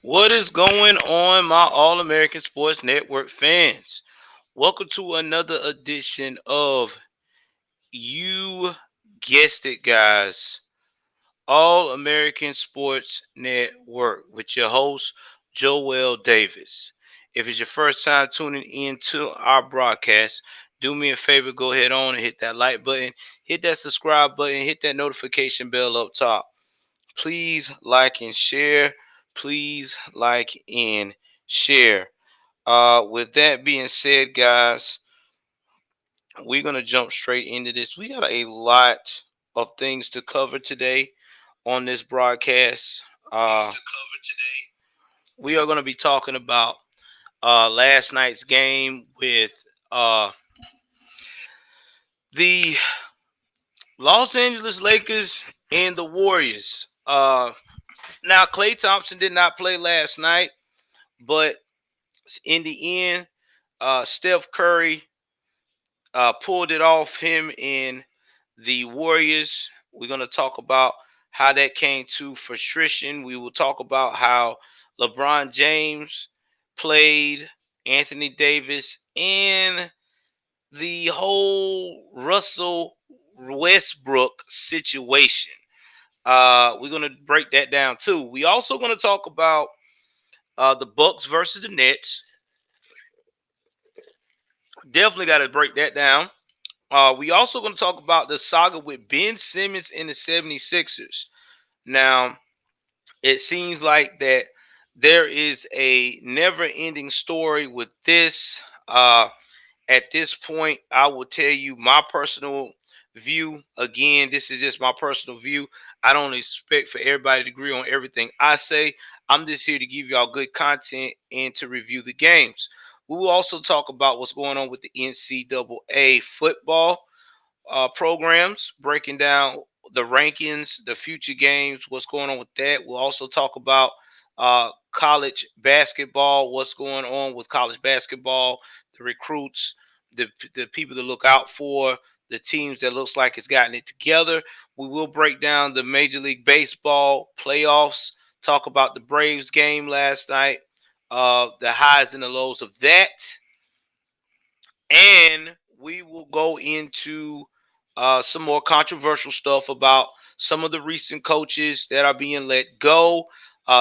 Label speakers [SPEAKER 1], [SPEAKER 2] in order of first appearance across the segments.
[SPEAKER 1] What is going on, my All American Sports Network fans? Welcome to another edition of You Guessed It, guys, All American Sports Network with your host, Joel Davis. If it's your first time tuning into our broadcast, do me a favor, go ahead on and hit that like button, hit that subscribe button, hit that notification bell up top. Please like and share. Please like and share. With that being said, guys, we're gonna jump straight into this. We got a lot of things to cover today on this broadcast. We are gonna be talking about last night's game with uh, the Los Angeles Lakers and the Warriors. Now, Klay Thompson did not play last night, but in the end, Steph Curry pulled it off him in the Warriors. We're going to talk about how that came to fruition. We will talk about how LeBron James played Anthony Davis and the whole Russell Westbrook situation. We're going to break that down too. We also going to talk about the Bucks versus the Nets. Definitely got to break that down. We also going to talk about the saga with Ben Simmons and the 76ers. Now, it seems like that there is a never-ending story with this. At this point, I will tell you my personal view. Again, this is just my personal view. I don't expect for everybody to agree on everything I say. I'm just here to give y'all good content and to review the games. We will also talk about what's going on with the NCAA football programs, breaking down the rankings, the future games, what's going on with that. We'll also talk about college basketball, what's going on with college basketball, the recruits, the people to look out for, the teams that looks like it's gotten it together. We will break down the Major League Baseball playoffs, talk about the Braves game last night, the highs and the lows of that. And we will go into some more controversial stuff about some of the recent coaches that are being let go,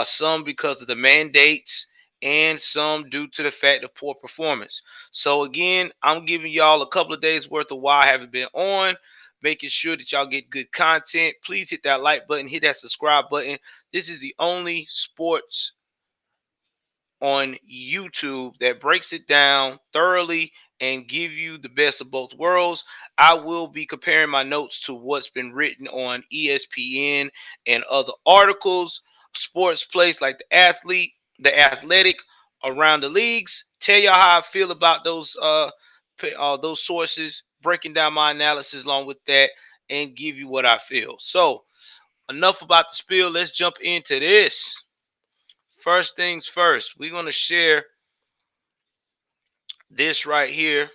[SPEAKER 1] some because of the mandates, and some due to the fact of poor performance. So, again, I'm giving y'all a couple of days worth of why I haven't been on, making sure that y'all get good content. Please hit that like button, hit that subscribe button. This is the only sports on YouTube that breaks it down thoroughly and give you the best of both worlds. I will be comparing my notes to what's been written on ESPN and other articles, sports plays like the athletic around the leagues. Tell y'all how I feel about those sources, breaking down my analysis along with that, and give you what I feel. So, enough about the spiel. Let's jump into this. First things first, we're going to share this right here.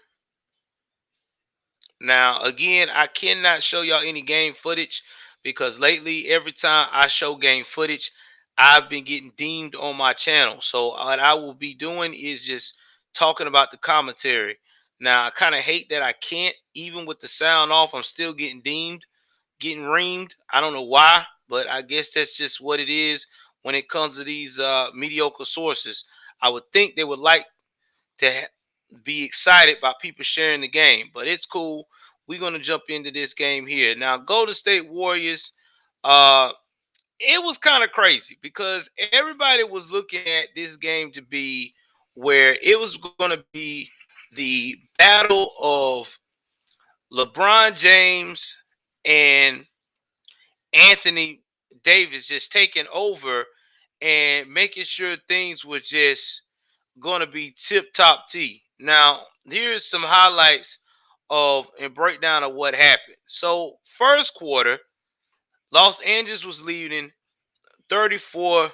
[SPEAKER 1] Now, again, I cannot show y'all any game footage because lately, every time I show game footage, I've been getting deemed on my channel. So, what I will be doing is just talking about the commentary. Now, I kind of hate that I can't, even with the sound off, I'm still getting deemed, getting reamed. I don't know why, but I guess that's just what it is when it comes to these mediocre sources. I would think they would like to be excited about people sharing the game, but it's cool. We're going to jump into this game here. Now, Golden State Warriors, uh, it was kind of crazy because everybody was looking at this game to be where it was going to be the battle of LeBron James and Anthony Davis just taking over and making sure things were just going to be tip top T. Now, here's some highlights of and breakdown of what happened. So, first quarter, Los Angeles was leading 34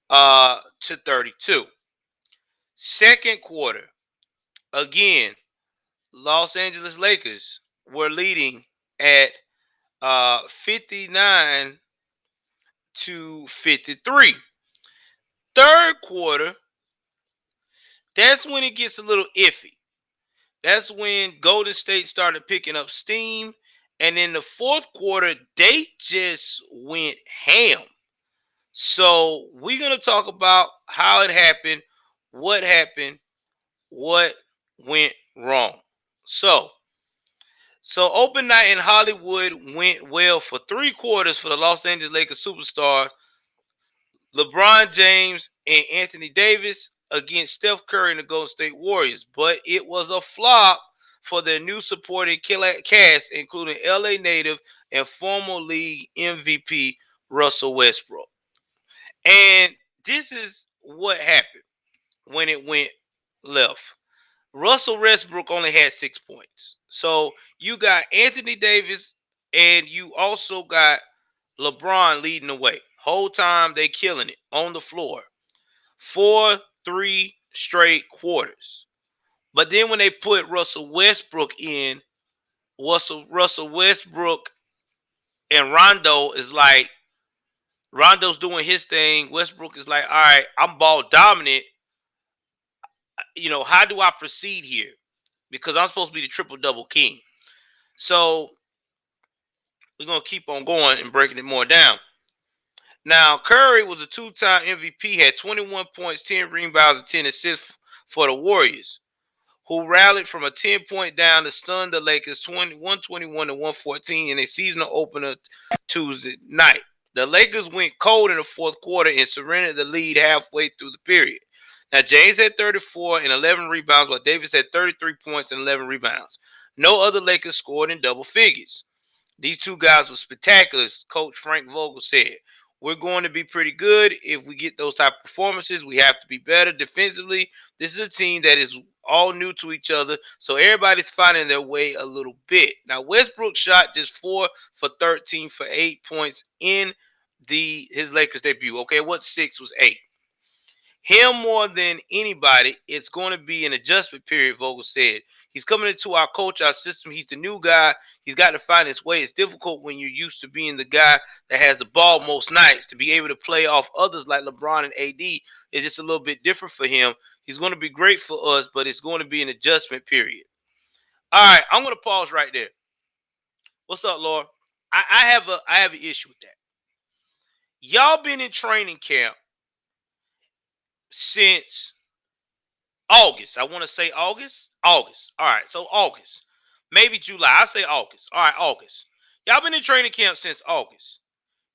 [SPEAKER 1] to 32. Second quarter, again, Los Angeles Lakers were leading at 59 to 53. third quarter, that's when it gets a little iffy. That's when Golden State started picking up steam. And in the fourth quarter, they just went ham. So we're going to talk about how it happened, what went wrong. So open night in Hollywood went well for 3 quarters for the Los Angeles Lakers superstars LeBron James and Anthony Davis against Steph Curry and the Golden State Warriors. But it was a flop for their new supporting cast, including LA native and former league MVP Russell Westbrook. And this is what happened when it went left. Russell Westbrook only had 6 points. So you got Anthony Davis and you also got LeBron leading the way. Whole time they killing it on the floor. 3 straight quarters. But then when they put Russell Westbrook in, Russell Westbrook and Rondo is like, Rondo's doing his thing. Westbrook is like, all right, I'm ball dominant. You know, how do I proceed here? Because I'm supposed to be the triple-double king. So we're going to keep on going and breaking it more down. Now, Curry was a 2-time MVP, had 21 points, 10 rebounds, and 10 assists for the Warriors, who rallied from a 10-point down to stun the Lakers 121 to 114 in a seasonal opener Tuesday night. The Lakers went cold in the fourth quarter and surrendered the lead halfway through the period. Now, James had 34 and 11 rebounds, while Davis had 33 points and 11 rebounds. No other Lakers scored in double figures. These two guys were spectacular, Coach Frank Vogel said. We're going to be pretty good if we get those type of performances. We have to be better defensively. This is a team that is all new to each other, so everybody's finding their way a little bit. Now, Westbrook shot just 4 for 13 for 8 points in his Lakers debut. Okay, what 6 was 8. Him more than anybody, it's going to be an adjustment period, Vogel said. He's coming into our culture, our system. He's the new guy. He's got to find his way. It's difficult when you're used to being the guy that has the ball most nights. To be able to play off others like LeBron and AD is just a little bit different for him. He's going to be great for us, but it's going to be an adjustment period. All right, I'm going to pause right there. What's up, Laura? I have an issue with that. Y'all been in training camp since August. I want to say August. August. All right, so August. Maybe July. I say August. All right, August. Y'all been in training camp since August.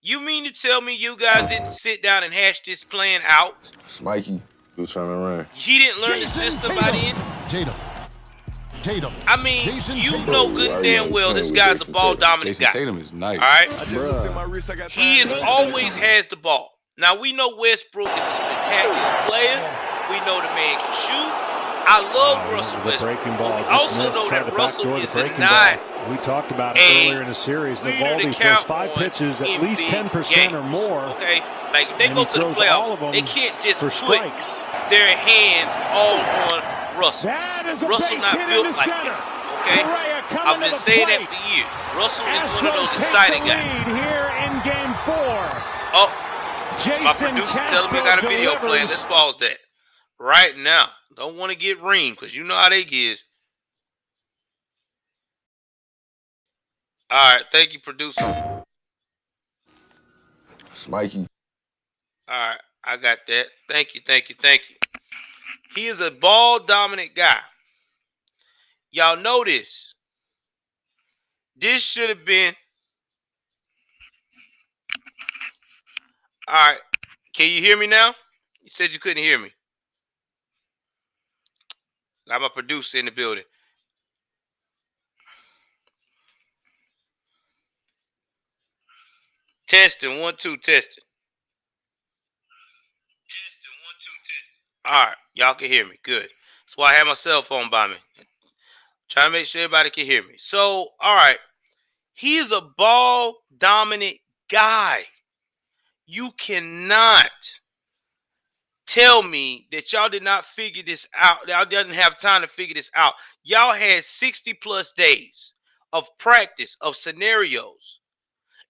[SPEAKER 1] You mean to tell me you guys didn't sit down and hash this plan out?
[SPEAKER 2] Mikey, who's trying to run?
[SPEAKER 1] He didn't learn the system by then?
[SPEAKER 3] Tatum.
[SPEAKER 1] I mean, you know good and damn well this guy's a ball-dominant guy.
[SPEAKER 2] Tatum is nice.
[SPEAKER 1] All right? He always has the ball. Now, we know Westbrook is a spectacular player. We know the man can shoot. I love Russell Westbrook. We also know that Russell is not.
[SPEAKER 3] We talked about it earlier in the series. Navalny throws 5 pitches, at least 10% or more.
[SPEAKER 1] Okay, like if they go to the playoffs, they can't just put their hands all on Russell. Russell not built like that. Okay, I've been saying that for years. Russell is one of those exciting guys.
[SPEAKER 3] Here in Game 4.
[SPEAKER 1] Oh, my producer telling me I got a video playing. Let's pause that right now. Don't want to get reamed because you know how they get. All right, thank you, producer.
[SPEAKER 2] It's Mikey.
[SPEAKER 1] All right, I got that. Thank you. He is a ball-dominant guy. Y'all know this. This should have been. All right, can you hear me now? You said you couldn't hear me. Got my producer in the building. Testing, 1, 2, testing. All right, y'all can hear me. Good. That's why I have my cell phone by me. Trying to make sure everybody can hear me. So, all right. He is a ball-dominant guy. You cannot tell me that y'all did not figure this out. Y'all didn't have time to figure this out. Y'all had 60-plus days of practice, of scenarios.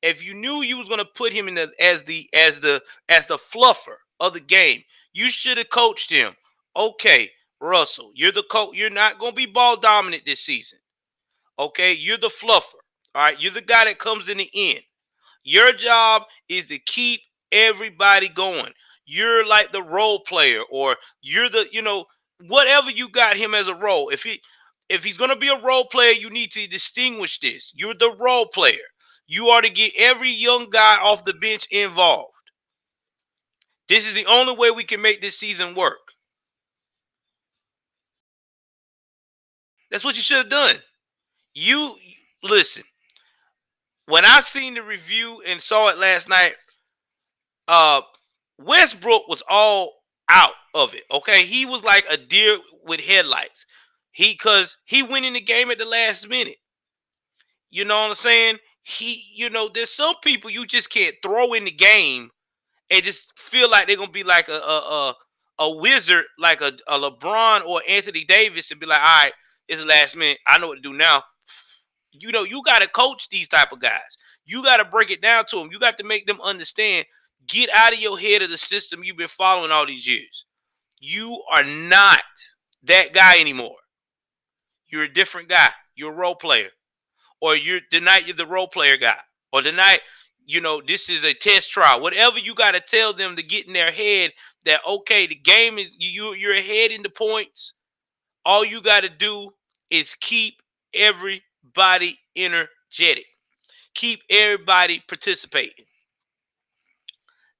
[SPEAKER 1] If you knew you was going to put him in as the fluffer of the game, You should have coached him. Okay, Russell, you're the coach. You're not going to be ball dominant this season. Okay, you're the fluffer. All right, you're the guy that comes in the end. Your job is to keep everybody going. You're like the role player, or you're the, whatever you got him as a role. If he's gonna be a role player, you need to distinguish this. You're the role player. You are to get every young guy off the bench involved. This is the only way we can make this season work. That's what you should have done. You listen. When I seen the review and saw it last night, Westbrook was all out of it. Okay, he was like a deer with headlights. Cause he went in the game at the last minute. You know what I'm saying? There's some people you just can't throw in the game and just feel like they're gonna be like a wizard, like a LeBron or Anthony Davis, and be like, all right, it's the last minute. I know what to do now. You got to coach these type of guys. You got to break it down to them. You got to make them understand. Get out of your head of the system you've been following all these years. You are not that guy anymore. You're a different guy. You're a role player. Or tonight you're the role player guy. Or tonight, this is a test trial. Whatever you got to tell them to get in their head that, okay, the game is, you're ahead in the points. All you got to do is keep everybody energetic. Keep everybody participating.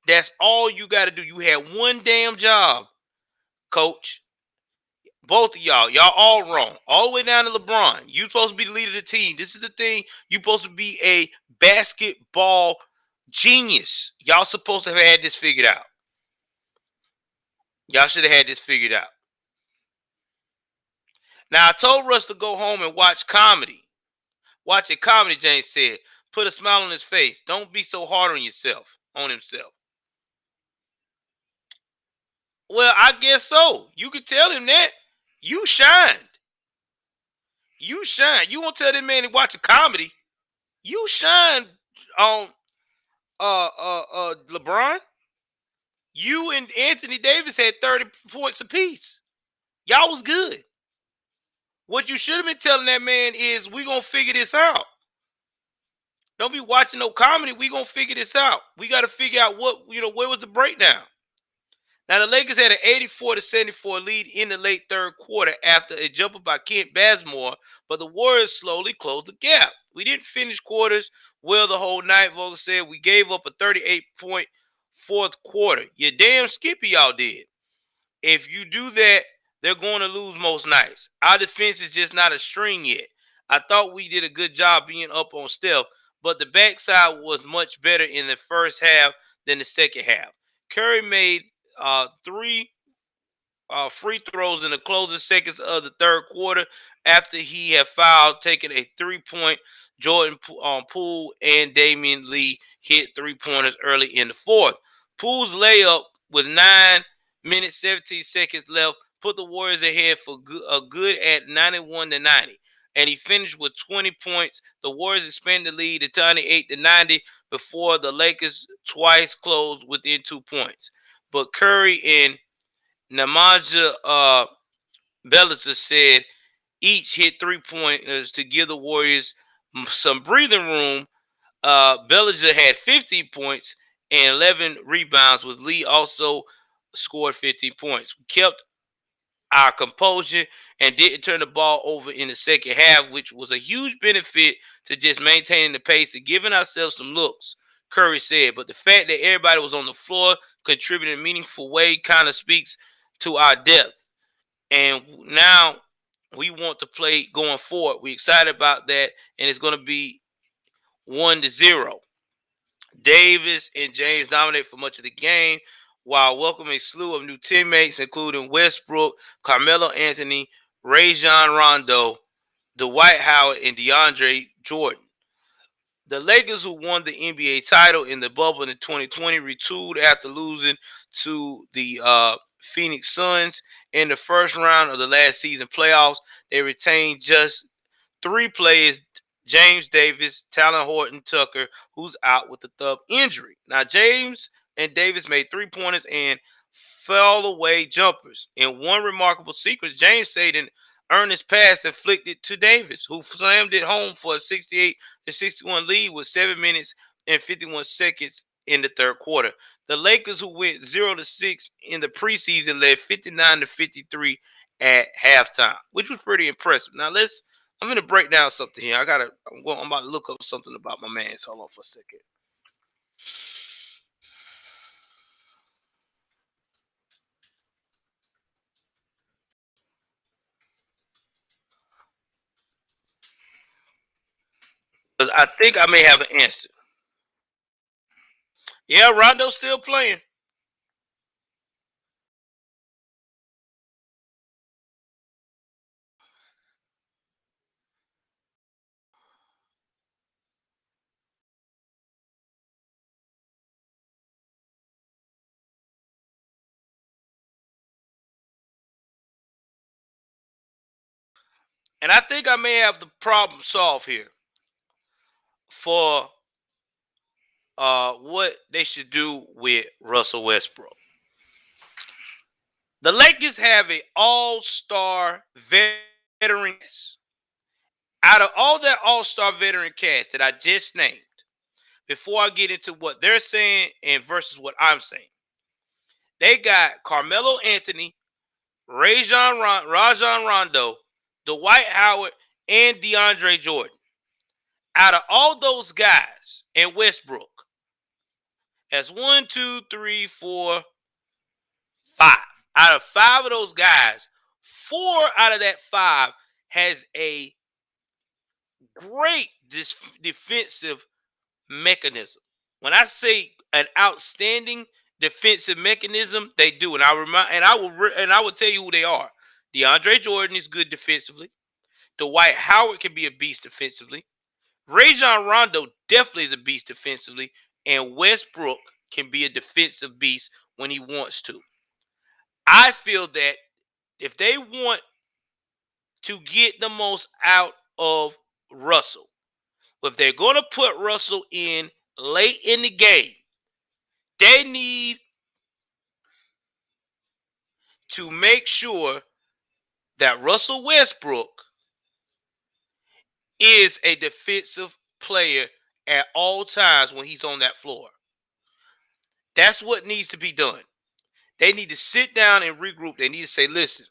[SPEAKER 1] That's all you got to do. You had one damn job, coach. Both of y'all all wrong. All the way down to LeBron. You're supposed to be the leader of the team. This is the thing. You're supposed to be a basketball genius. Y'all supposed to have had this figured out. Y'all should have had this figured out. Now, I told Russ to go home and watch comedy. Watch a comedy, James said. Put a smile on his face. Don't be so hard on himself. Well, I guess so. You could tell him that. You shined. You shine. You won't tell that man to watch a comedy. You shine on LeBron. You and Anthony Davis had 30 points apiece. Y'all was good. What you should have been telling that man is, we gonna figure this out. Don't be watching no comedy. We gonna figure this out. We got to figure out where was the breakdown. Now, the Lakers had an 84-74 lead in the late third quarter after a jumper by Kent Bazemore, but the Warriors slowly closed the gap. We didn't finish quarters well the whole night. Vogel said we gave up a 38-point fourth quarter. You damn skippy y'all did. If you do that, they're going to lose most nights. Our defense is just not a string yet. I thought we did a good job being up on Steph, but the backside was much better in the first half than the second half. Curry made 3 free throws in the closing seconds of the third quarter after he had fouled, taking a 3-point. Jordan Poole and Damian Lee hit 3-pointers early in the fourth. Poole's layup with 9 minutes 17 seconds left put the Warriors ahead for good at 91-90. And he finished with 20 points. The Warriors expanded the lead to 98-90 before the Lakers twice closed within 2 points. But Curry and Nemanja Bjelica said each hit 3-pointers to give the Warriors some breathing room. Bjelica had 15 points and 11 rebounds, with Lee also scored 15 points. We kept our composure and didn't turn the ball over in the second half, which was a huge benefit to just maintaining the pace and giving ourselves some looks, Curry said. But the fact that everybody was on the floor contributing in a meaningful way kind of speaks to our depth. And now we want to play going forward. We're excited about that, and it's going to be 1-0. Davis and James dominate for much of the game, while welcoming a slew of new teammates, including Westbrook, Carmelo Anthony, Rajon Rondo, Dwight Howard, and DeAndre Jordan. The Lakers, who won the NBA title in the bubble in 2020, retooled after losing to the Phoenix Suns in the first round of the last season playoffs. They retained just 3 players: James Davis, Talon Horton-Tucker, who's out with the thumb injury. Now, James and Davis made 3-pointers and fell away jumpers. In one remarkable sequence, James Saden earned his pass inflicted to Davis, who slammed it home for a 68-61 lead with 7 minutes and 51 seconds in the third quarter. The Lakers, who went 0-6 in the preseason, led 59-53 at halftime, which was pretty impressive. Now I'm gonna break down something here. I'm about to look up something about my man. So hold on for a second. Because I think I may have an answer. Yeah, Rondo's still playing. And I think I may have the problem solved here for what they should do with Russell Westbrook. The Lakers have an all-star veteran cast. Out of all that all-star veteran cast that I just named, before I get into what they're saying and versus what I'm saying, they got Carmelo Anthony, Rajon Rondo, Dwight Howard, and DeAndre Jordan. Out of all those guys and Westbrook, that's 1, 2, 3, 4, 5. Out of 5 of those guys, 4 out of that 5 has a great defensive mechanism. When I say an outstanding defensive mechanism, they do, and I will tell you who they are. DeAndre Jordan is good defensively. Dwight Howard can be a beast defensively. Rajon Rondo definitely is a beast defensively, and Westbrook can be a defensive beast when he wants to. I feel that if they want to get the most out of Russell, if they're going to put Russell in late in the game, they need to make sure that Russell Westbrook is a defensive player at all times when he's on that floor. That's what needs to be done. They need to sit down and regroup. They need to say, listen,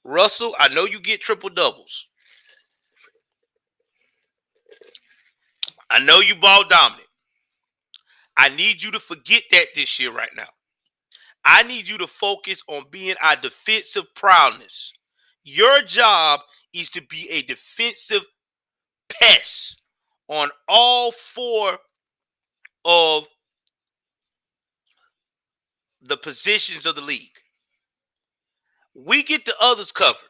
[SPEAKER 1] Russell, I know you get triple doubles. I know you ball dominant. I need you to forget that this year right now. I need you to focus on being our defensive prowess. Your job is to be a defensive pest on all 4 of the positions of the league. We get the others covered.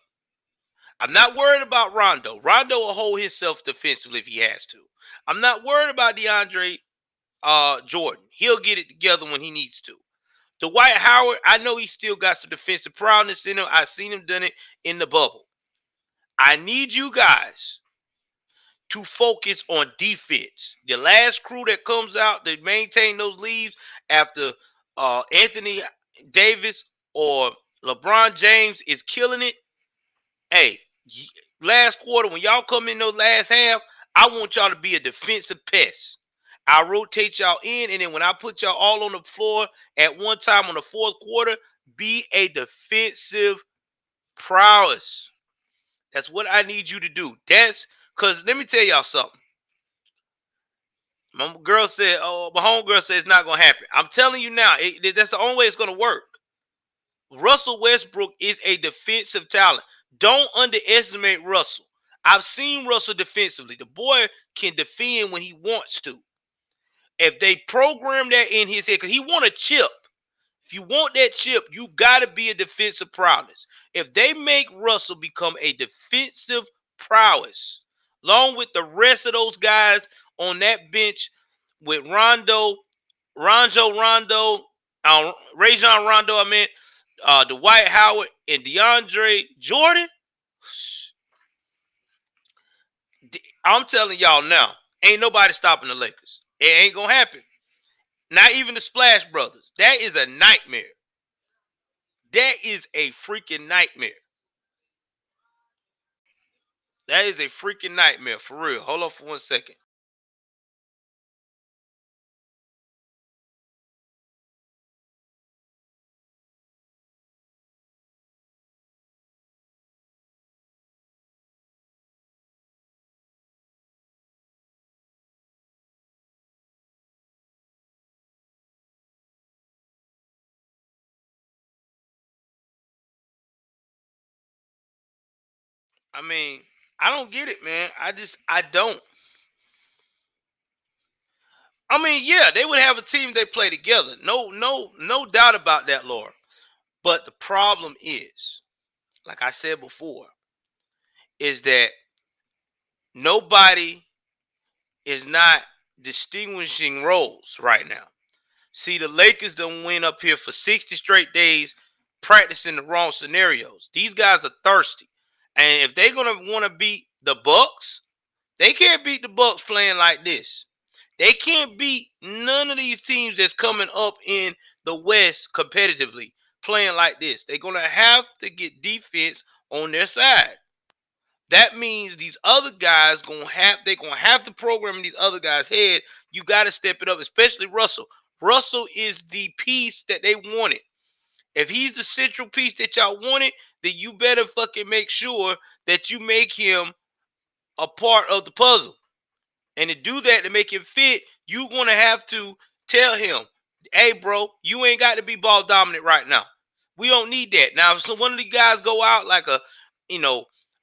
[SPEAKER 1] I'm not worried about Rondo. Rondo will hold himself defensively if he has to. I'm not worried about DeAndre Jordan. He'll get it together when he needs to. Dwight Howard, I know he still got some defensive prowess in him. I've seen him done it in the bubble. I need you guys to focus on defense. The last crew that comes out to maintain those leads after Anthony Davis or LeBron James is killing it. Hey, last quarter, when y'all come in those last half, I want y'all to be a defensive pest. I'll rotate y'all in, and then when I put y'all all on the floor at one time on the fourth quarter, be a defensive prowess. That's what I need you to do. That's because let me tell y'all something. My girl said, "Oh, my homegirl said it's not gonna happen." I'm telling you now, that's the only way it's gonna work. Russell Westbrook is a defensive talent. Don't underestimate Russell. I've seen Russell defensively. The boy can defend when he wants to. If they program that in his head, because he want a chip. If you want that chip, you got to be a defensive prowess. If they make Russell become a defensive prowess, along with the rest of those guys on that bench with Rajon Rondo, Dwight Howard, and DeAndre Jordan, I'm telling y'all now, ain't nobody stopping the Lakers. It ain't going to happen. Not even the Splash Brothers. That is a nightmare. That is a freaking nightmare. That is a freaking nightmare, for real. Hold on for 1 second. I mean, I don't get it, man. I don't. I mean, yeah, they would have a team they play together. No doubt about that, Laura. But the problem is, like I said before, is that nobody is not distinguishing roles right now. See, the Lakers done went up here for 60 straight days practicing the wrong scenarios. These guys are thirsty. And if they're gonna want to beat the Bucks, they can't beat the Bucks playing like this. They can't beat none of these teams that's coming up in the West competitively playing like this. They're gonna have to get defense on their side. That means these other guys gonna have to program in these other guys' head. You got to step it up, especially Russell. Russell is the piece that they wanted. If he's the central piece that y'all wanted, then you better fucking make sure that you make him a part of the puzzle. And to do that, to make him fit, you're going to have to tell him, hey, bro, you ain't got to be ball dominant right now. We don't need that. Now, if one of the guys go out like a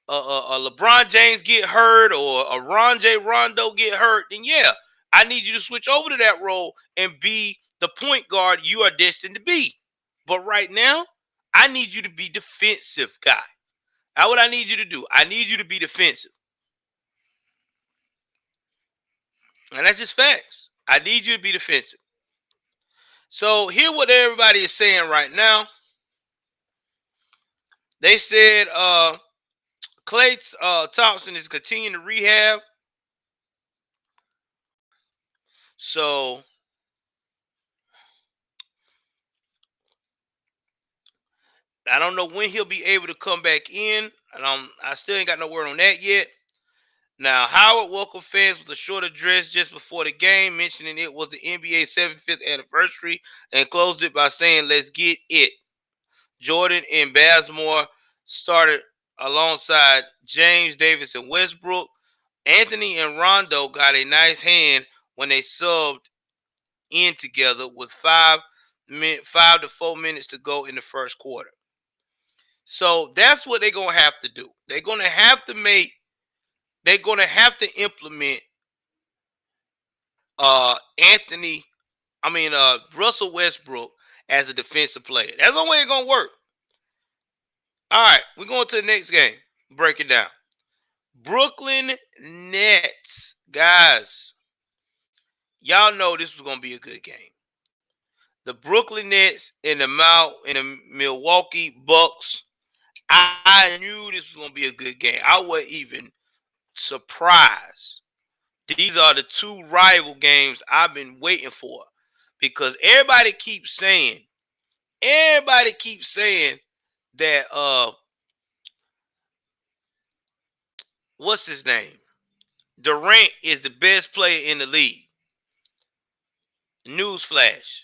[SPEAKER 1] LeBron James get hurt or a Ron J. Rondo get hurt, then yeah, I need you to switch over to that role and be the point guard you are destined to be. But right now, I need you to be defensive guy. That's what I need you to do. I need you to be defensive. And that's just facts. I need you to be defensive. So hear what everybody is saying right now. They said Klay Thompson is continuing to rehab. So I don't know when he'll be able to come back in. And I still ain't got no word on that yet. Now, Howard welcomed fans with a short address just before the game, mentioning it was the NBA's 75th anniversary, and closed it by saying, let's get it. Jordan and Bazemore started alongside James, Davis, and Westbrook. Anthony and Rondo got a nice hand when they subbed in together with 5 to 4 minutes to go in the first quarter. So that's what they're going to have to do. They're going to have to implement Russell Westbrook as a defensive player. That's the only way it's going to work. All right, we're going to the next game. Break it down. Brooklyn Nets. Guys, y'all know this was going to be a good game. The Brooklyn Nets and the Milwaukee Bucks. I knew this was going to be a good game. I wasn't even surprised. These are the two rival games I've been waiting for because everybody keeps saying that what's his name? Durant is the best player in the league. Newsflash.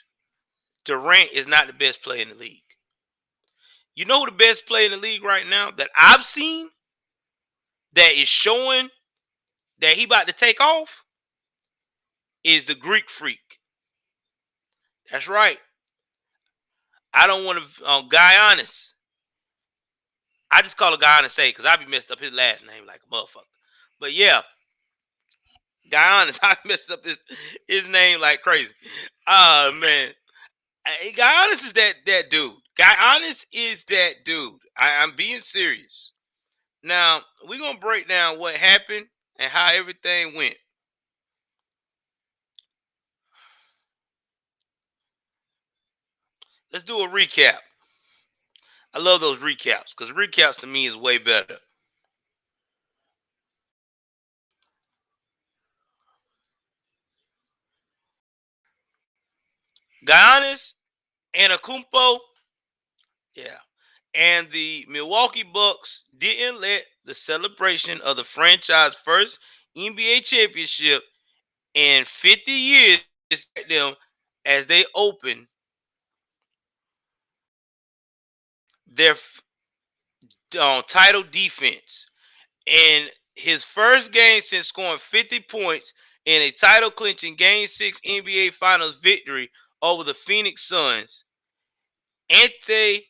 [SPEAKER 1] Durant is not the best player in the league. You know who the best player in the league right now that I've seen that is showing that he about to take off is the Greek Freak. That's right. I don't want to Giannis. I just call it Giannis because I be messed up his last name like a motherfucker. But yeah, Giannis, I messed up his name like crazy. Oh man. Giannis is that dude. Giannis is that dude. I'm being serious. Now, we're going to break down what happened and how everything went. Let's do a recap. I love those recaps because recaps to me is way better. Giannis Antetokounmpo Yeah. And the Milwaukee Bucks didn't let the celebration of the franchise first NBA championship in 50 years distract them as they open their title defense. In his first game since scoring 50 points in a title clinching Game 6 NBA Finals victory over the Phoenix Suns, Ante,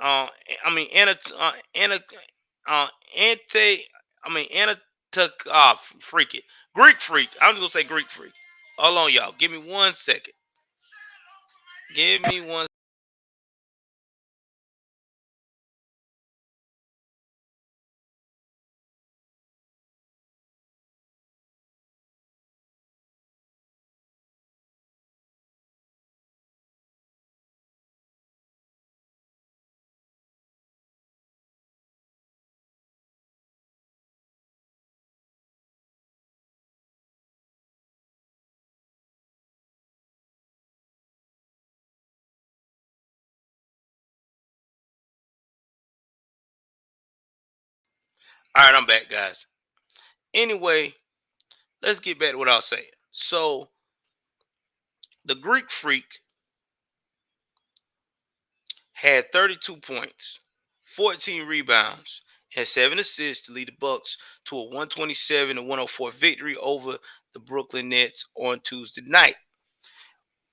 [SPEAKER 1] uh, I mean, Anna, Anna, Ante, I mean, Anna, freak it. Greek freak. I'm just going to say Greek freak. Hold on, y'all. Give me 1 second. Give me one. All right, I'm back, guys. Anyway, let's get back to what I was saying. So, the Greek freak had 32 points, 14 rebounds, and 7 assists to lead the Bucks to a 127-104 victory over the Brooklyn Nets on Tuesday night.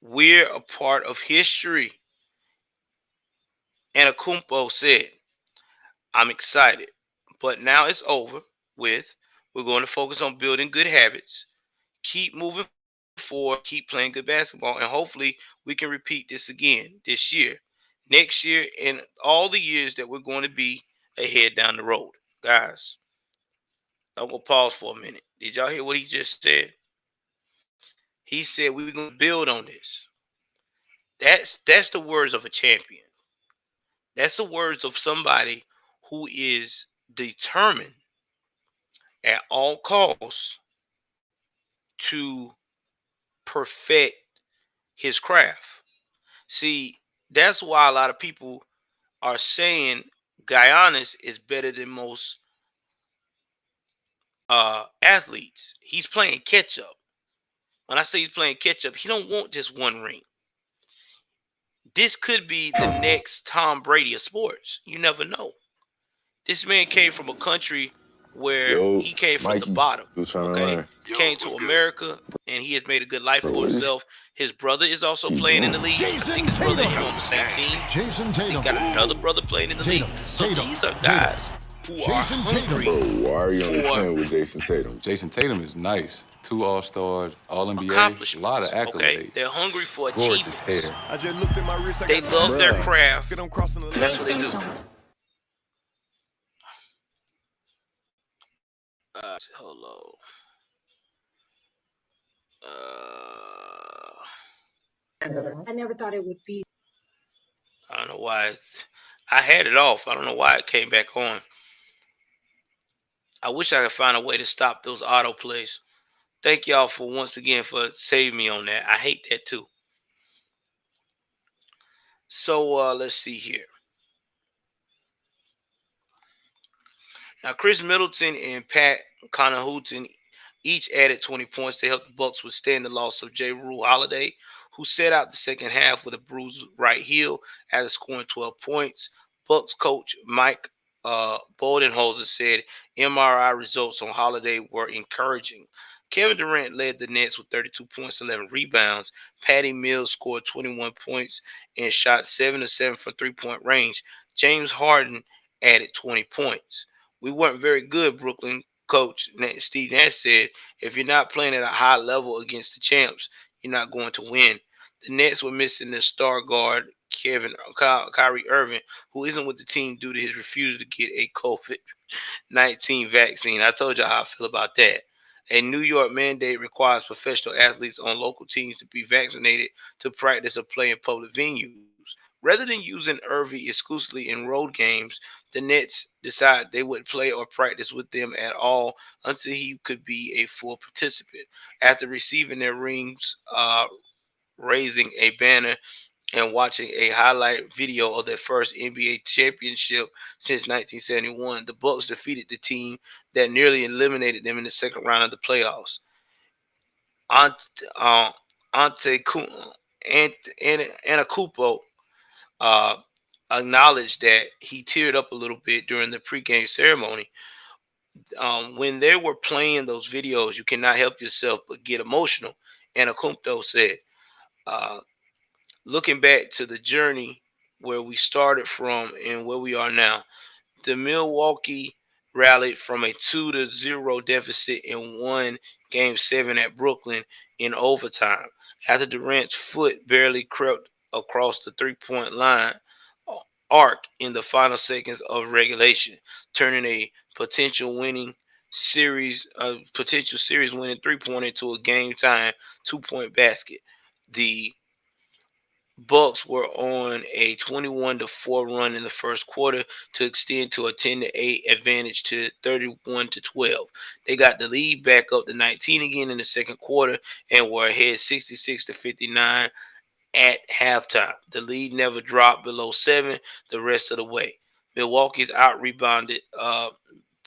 [SPEAKER 1] We're a part of history, Antetokounmpo said. I'm excited, but now it's over with. We're going to focus on building good habits, keep moving forward, keep playing good basketball, and hopefully we can repeat this again this year, next year, and all the years that we're going to be ahead down the road. Guys, I'm going to pause for a minute. Did y'all hear what he just said? He said we're going to build on this. That's the words of a champion. That's the words of somebody who is determined at all costs to perfect his craft. See, that's why a lot of people are saying Giannis is better than most athletes. He's playing catch up. When I say he's playing catch up, he don't want just one ring. This could be the next Tom Brady of sports. You never know. This man came from a country where
[SPEAKER 2] Yo,
[SPEAKER 1] he came from the
[SPEAKER 2] Mikey,
[SPEAKER 1] bottom.
[SPEAKER 2] still trying to
[SPEAKER 1] Okay,
[SPEAKER 2] run.
[SPEAKER 1] came to America, and he has made a good life
[SPEAKER 2] Bro,
[SPEAKER 1] for
[SPEAKER 2] what is
[SPEAKER 1] himself. His brother is also
[SPEAKER 2] he
[SPEAKER 1] playing in
[SPEAKER 2] doing?
[SPEAKER 1] the league. I think his brother is on the same team.
[SPEAKER 3] Jason
[SPEAKER 1] He
[SPEAKER 3] Tatum.
[SPEAKER 1] got another brother playing in the league. So these are guys who are
[SPEAKER 3] Jason Tatum.
[SPEAKER 1] hungry
[SPEAKER 2] Bro, why are you only
[SPEAKER 1] for
[SPEAKER 2] playing with Jason Tatum?
[SPEAKER 4] Jason Tatum is nice. 2 All-Stars, All-NBA, a lot of
[SPEAKER 1] accomplishments. Okay,
[SPEAKER 4] accolades.
[SPEAKER 1] they're hungry for
[SPEAKER 4] Gorgeous
[SPEAKER 1] achievements.
[SPEAKER 4] hair.
[SPEAKER 5] I just looked at my wrist. I
[SPEAKER 1] They
[SPEAKER 5] got
[SPEAKER 1] love their
[SPEAKER 2] Bruh.
[SPEAKER 1] craft,
[SPEAKER 5] I'm crossing the
[SPEAKER 1] and that's what they do. Hello.
[SPEAKER 6] I never thought it would be.
[SPEAKER 1] I don't know why. I had it off. I don't know why it came back on. I wish I could find a way to stop those auto plays. Thank y'all for once again for saving me on that. I hate that too. So let's see here. Now Chris Middleton and Pat Connaughton each added 20 points to help the Bucks withstand the loss of J. Rule Holiday, who set out the second half with a bruised right heel after scoring 12 points. Bucks coach Mike Budenholzer said MRI results on Holiday were encouraging. Kevin Durant led the Nets with 32 points, 11 rebounds. Patty Mills scored 21 points and shot 7 of 7 from three-point range. James Harden added 20 points. We weren't very good, Brooklyn coach Steve Nash said. If you're not playing at a high level against the champs, you're not going to win. The Nets were missing their star guard, Kyrie Irving, who isn't with the team due to his refusal to get a COVID-19 vaccine. I told you how I feel about that. A New York mandate requires professional athletes on local teams to be vaccinated to practice or play in public venues. Rather than using Irving exclusively in road games, the Nets decided they would play or practice with them at all until he could be a full participant. After receiving their rings, raising a banner and watching a highlight video of their first NBA championship since 1971. The Bucks defeated the team that nearly eliminated them in the second round of the playoffs. Ante Antetokounmpo uh, acknowledged that he teared up a little bit during the pregame ceremony. When they were playing those videos, you cannot help yourself but get emotional. Antetokounmpo said, uh, looking back to the journey where we started from and where we are now, the Milwaukee rallied from a 2-0 deficit and won Game 7 at Brooklyn in overtime. After Durant's foot barely crept across the three-point line arc in the final seconds of regulation, turning a potential series winning three-pointer into a game-time two-point basket. The Bucks were on a 21-4 run in the first quarter to extend to a 10-8 advantage to 31-12. They got the lead back up to 19 again in the second quarter and were ahead 66-59 at halftime. The lead never dropped below 7 the rest of the way. Milwaukee's out rebounded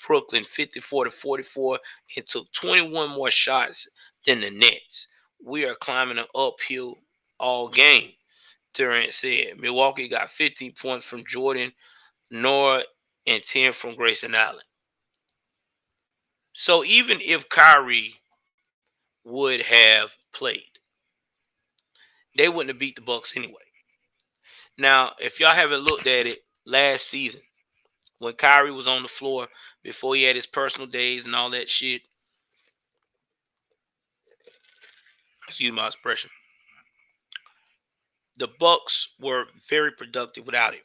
[SPEAKER 1] Brooklyn 54-44 and took 21 more shots than the Nets. We are climbing an uphill all game, Durant said. Milwaukee got 15 points from Jordan, Nora, and 10 from Grayson Allen. So even if Kyrie would have played, they wouldn't have beat the Bucks anyway. Now, if y'all haven't looked at it, last season, when Kyrie was on the floor before he had his personal days and all that shit, excuse my expression, the Bucks were very productive without him.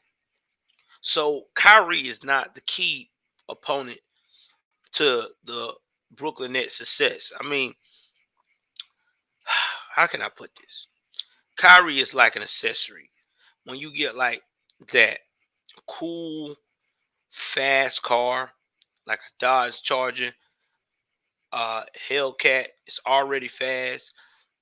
[SPEAKER 1] So Kyrie is not the key opponent to the Brooklyn Nets' success. I mean, how can I put this? Kyrie is like an accessory. When you get like that cool, fast car, like a Dodge Charger, Hellcat, it's already fast.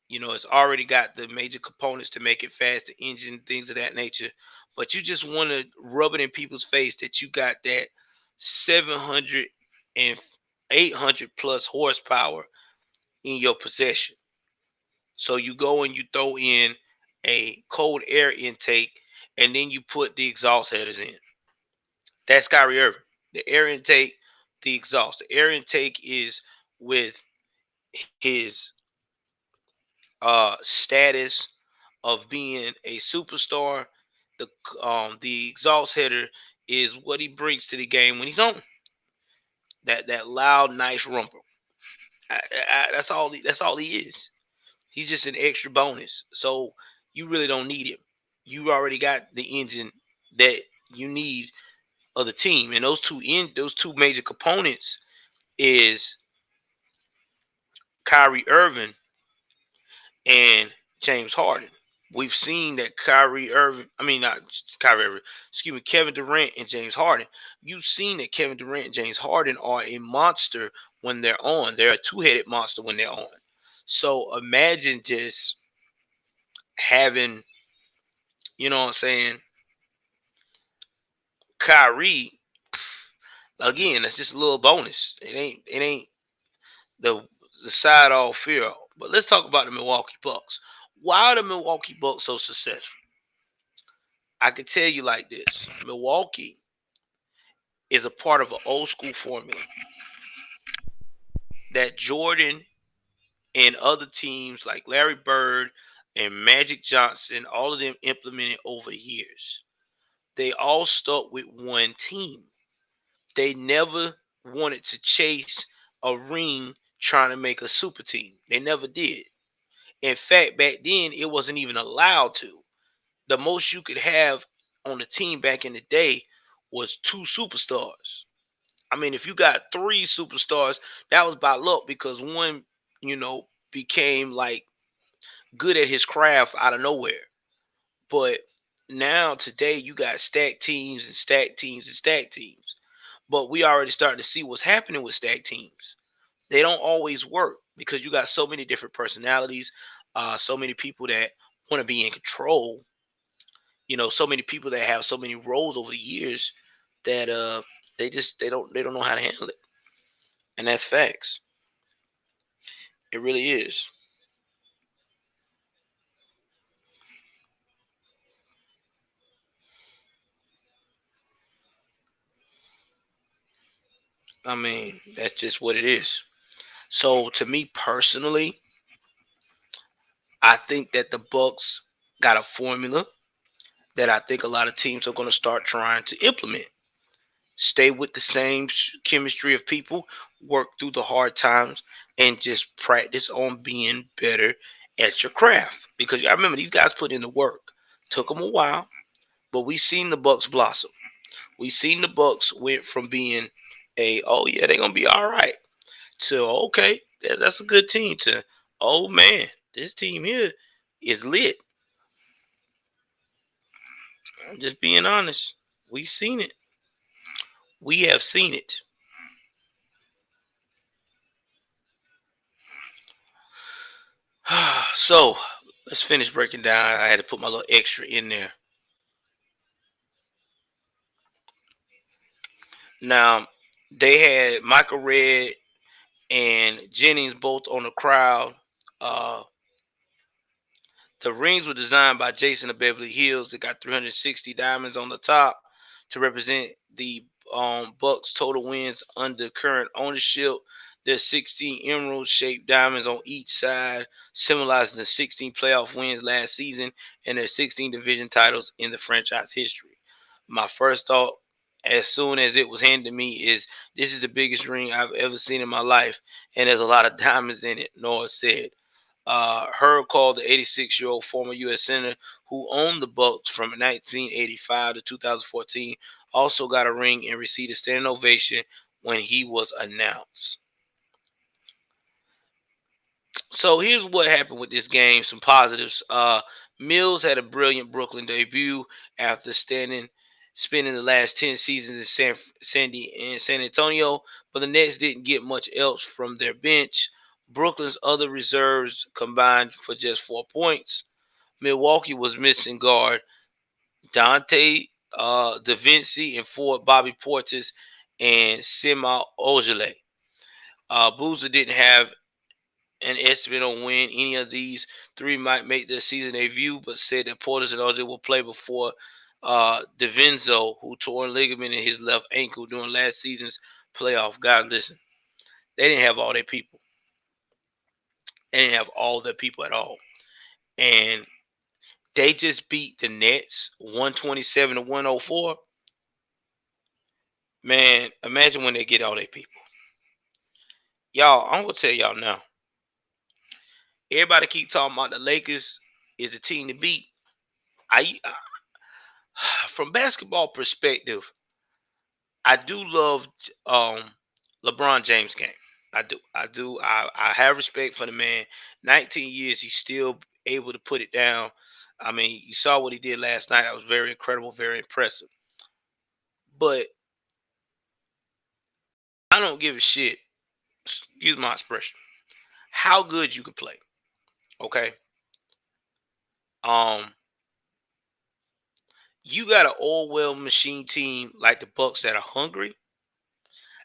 [SPEAKER 1] You know, it's already got the major components to make it fast, the engine, things of that nature. But you just want to rub it in people's face that you got that 700 and 800 plus horsepower in your possession. So you go and you throw in a cold air intake and then you put the exhaust headers in. That's Kyrie Irving. The air intake, the exhaust. The air intake is with his status of being a superstar. The exhaust header is what he brings to the game when he's on. That loud, nice rumble. That's all. That's all he is. He's just an extra bonus. So you really don't need him. You already got the engine that you need of the team, and those two major components is Kyrie Irving and James Harden. We've seen that Kevin Durant and James Harden. You've seen that Kevin Durant and James Harden are a monster when they're on. They're a two-headed monster when they're on. So imagine just having, you know what I'm saying, Kyrie. Again, that's just a little bonus. It ain't the side all fear. But let's talk about the Milwaukee Bucks. Why are the Milwaukee Bucks so successful? I can tell you like this. Milwaukee is a part of an old school formula that Jordan and other teams like Larry Bird and Magic Johnson, all of them implemented over the years. They all stuck with one team. They never wanted to chase a ring trying to make a super team. They never did. In fact, back then, it wasn't even allowed to. The most you could have on the team back in the day was two superstars. I mean, if you got three superstars, that was by luck because one, became like good at his craft out of nowhere. But now today you got stacked teams and stacked teams and stacked teams. But we already starting to see what's happening with stacked teams. They don't always work because you got so many different personalities, so many people that want to be in control. so many people that have so many roles over the years that they don't know how to handle it, and that's facts. It really is. I mean, that's just what it is. So to me personally, I think that the Bucks got a formula that I think a lot of teams are going to start trying to implement. Stay with the same chemistry of people, work through the hard times, and just practice on being better at your craft. Because I remember these guys put in the work. Took them a while, but we seen the Bucks blossom. We seen the Bucks went from being oh yeah, they're gonna be all right to okay, that's a good team to oh man, this team here is lit. I'm just being honest. We've seen it. We have seen it. So let's finish breaking down. I had to put my little extra in there. Now they had Michael Red and Jennings both on the crowd. Uh, the rings were designed by Jason of Beverly Hills. It got 360 diamonds on the top to represent the Bucks' total wins under current ownership. There's 16 emerald-shaped diamonds on each side, symbolizing the 16 playoff wins last season and their 16 division titles in the franchise history. My first thought, as soon as it was handed to me, is this is the biggest ring I've ever seen in my life, and there's a lot of diamonds in it. Noah said. Herb called the 86-year-old former U.S. Senator who owned the Bucks from 1985 to 2014, also got a ring and received a standing ovation when he was announced. So here's what happened with this game. Some positives. Mills had a brilliant Brooklyn debut after spending the last 10 seasons in San Antonio, but the Nets didn't get much else from their bench. Brooklyn's other reserves combined for just 4 points. Milwaukee was missing guard Dante Da Vinci and forward Bobby Portis and Sema Ojale. Boozer didn't have an estimate on when any of these three might make their season debut, but said that Portis and Ojale will play before DiVincenzo, who tore a ligament in his left ankle during last season's playoff. God, listen, they didn't have all their people. They didn't have all their people at all. And they just beat the Nets 127 to 104. Man, imagine when they get all their people. Y'all, I'm going to tell y'all now. Everybody keep talking about the Lakers is the team to beat. From basketball perspective, I do love LeBron James game. I do. I have respect for the man. 19 years, he's still able to put it down. I mean, you saw what he did last night. That was very incredible, very impressive. But I don't give a shit. Use my expression. How good you can play. Okay. Um, you got an all-well machine team like the Bucks that are hungry,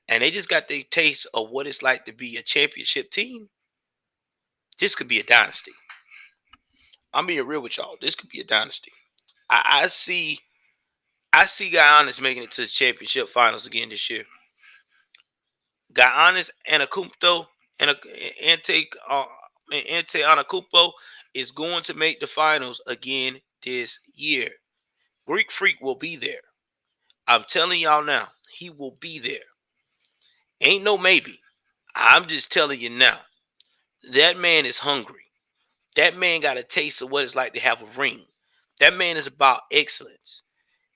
[SPEAKER 1] and they just got the taste of what it's like to be a championship team. This could be a dynasty. I'm being real with y'all. This could be a dynasty. I see Giannis making it to the championship finals again this year. Giannis Antetokounmpo and Ante Antetokounmpo is going to make the finals again this year. Greek Freak will be there. I'm telling y'all now, he will be there. Ain't no maybe. I'm just telling you now. That man is hungry. That man got a taste of what it's like to have a ring. That man is about excellence.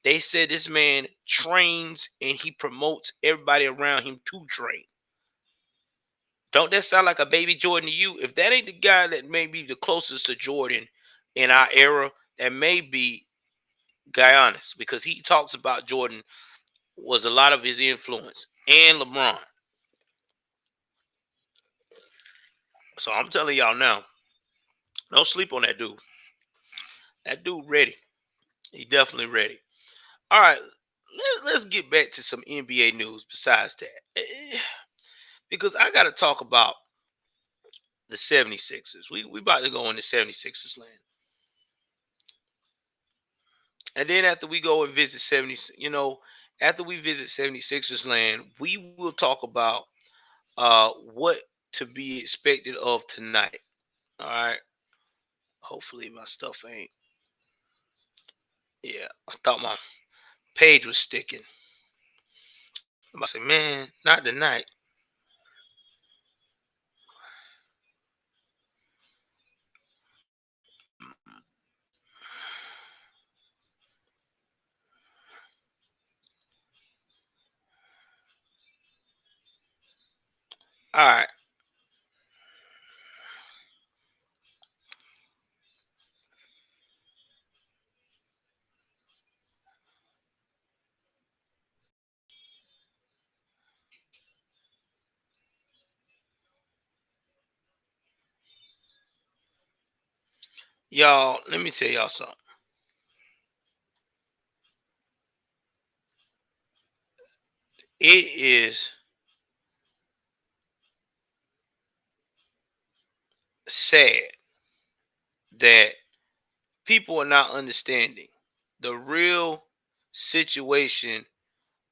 [SPEAKER 1] They said this man trains and he promotes everybody around him to train. Don't that sound like a baby Jordan to you? If that ain't the guy that may be the closest to Jordan in our era, that may be Giannis, because he talks about Jordan was a lot of his influence and LeBron. So I'm telling y'all now, don't sleep on that dude. That dude ready. He definitely ready. All right, let's get back to some NBA news besides that. Because I got to talk about the 76ers. We about to go into 76ers land. And then after we go and visit 70, after we visit 76ers land, we will talk about what to be expected of tonight. All right. Hopefully my stuff ain't. Yeah, I thought my page was sticking. I'm about to say, man, not tonight. All right. Y'all, let me tell y'all something. It is sad that people are not understanding the real situation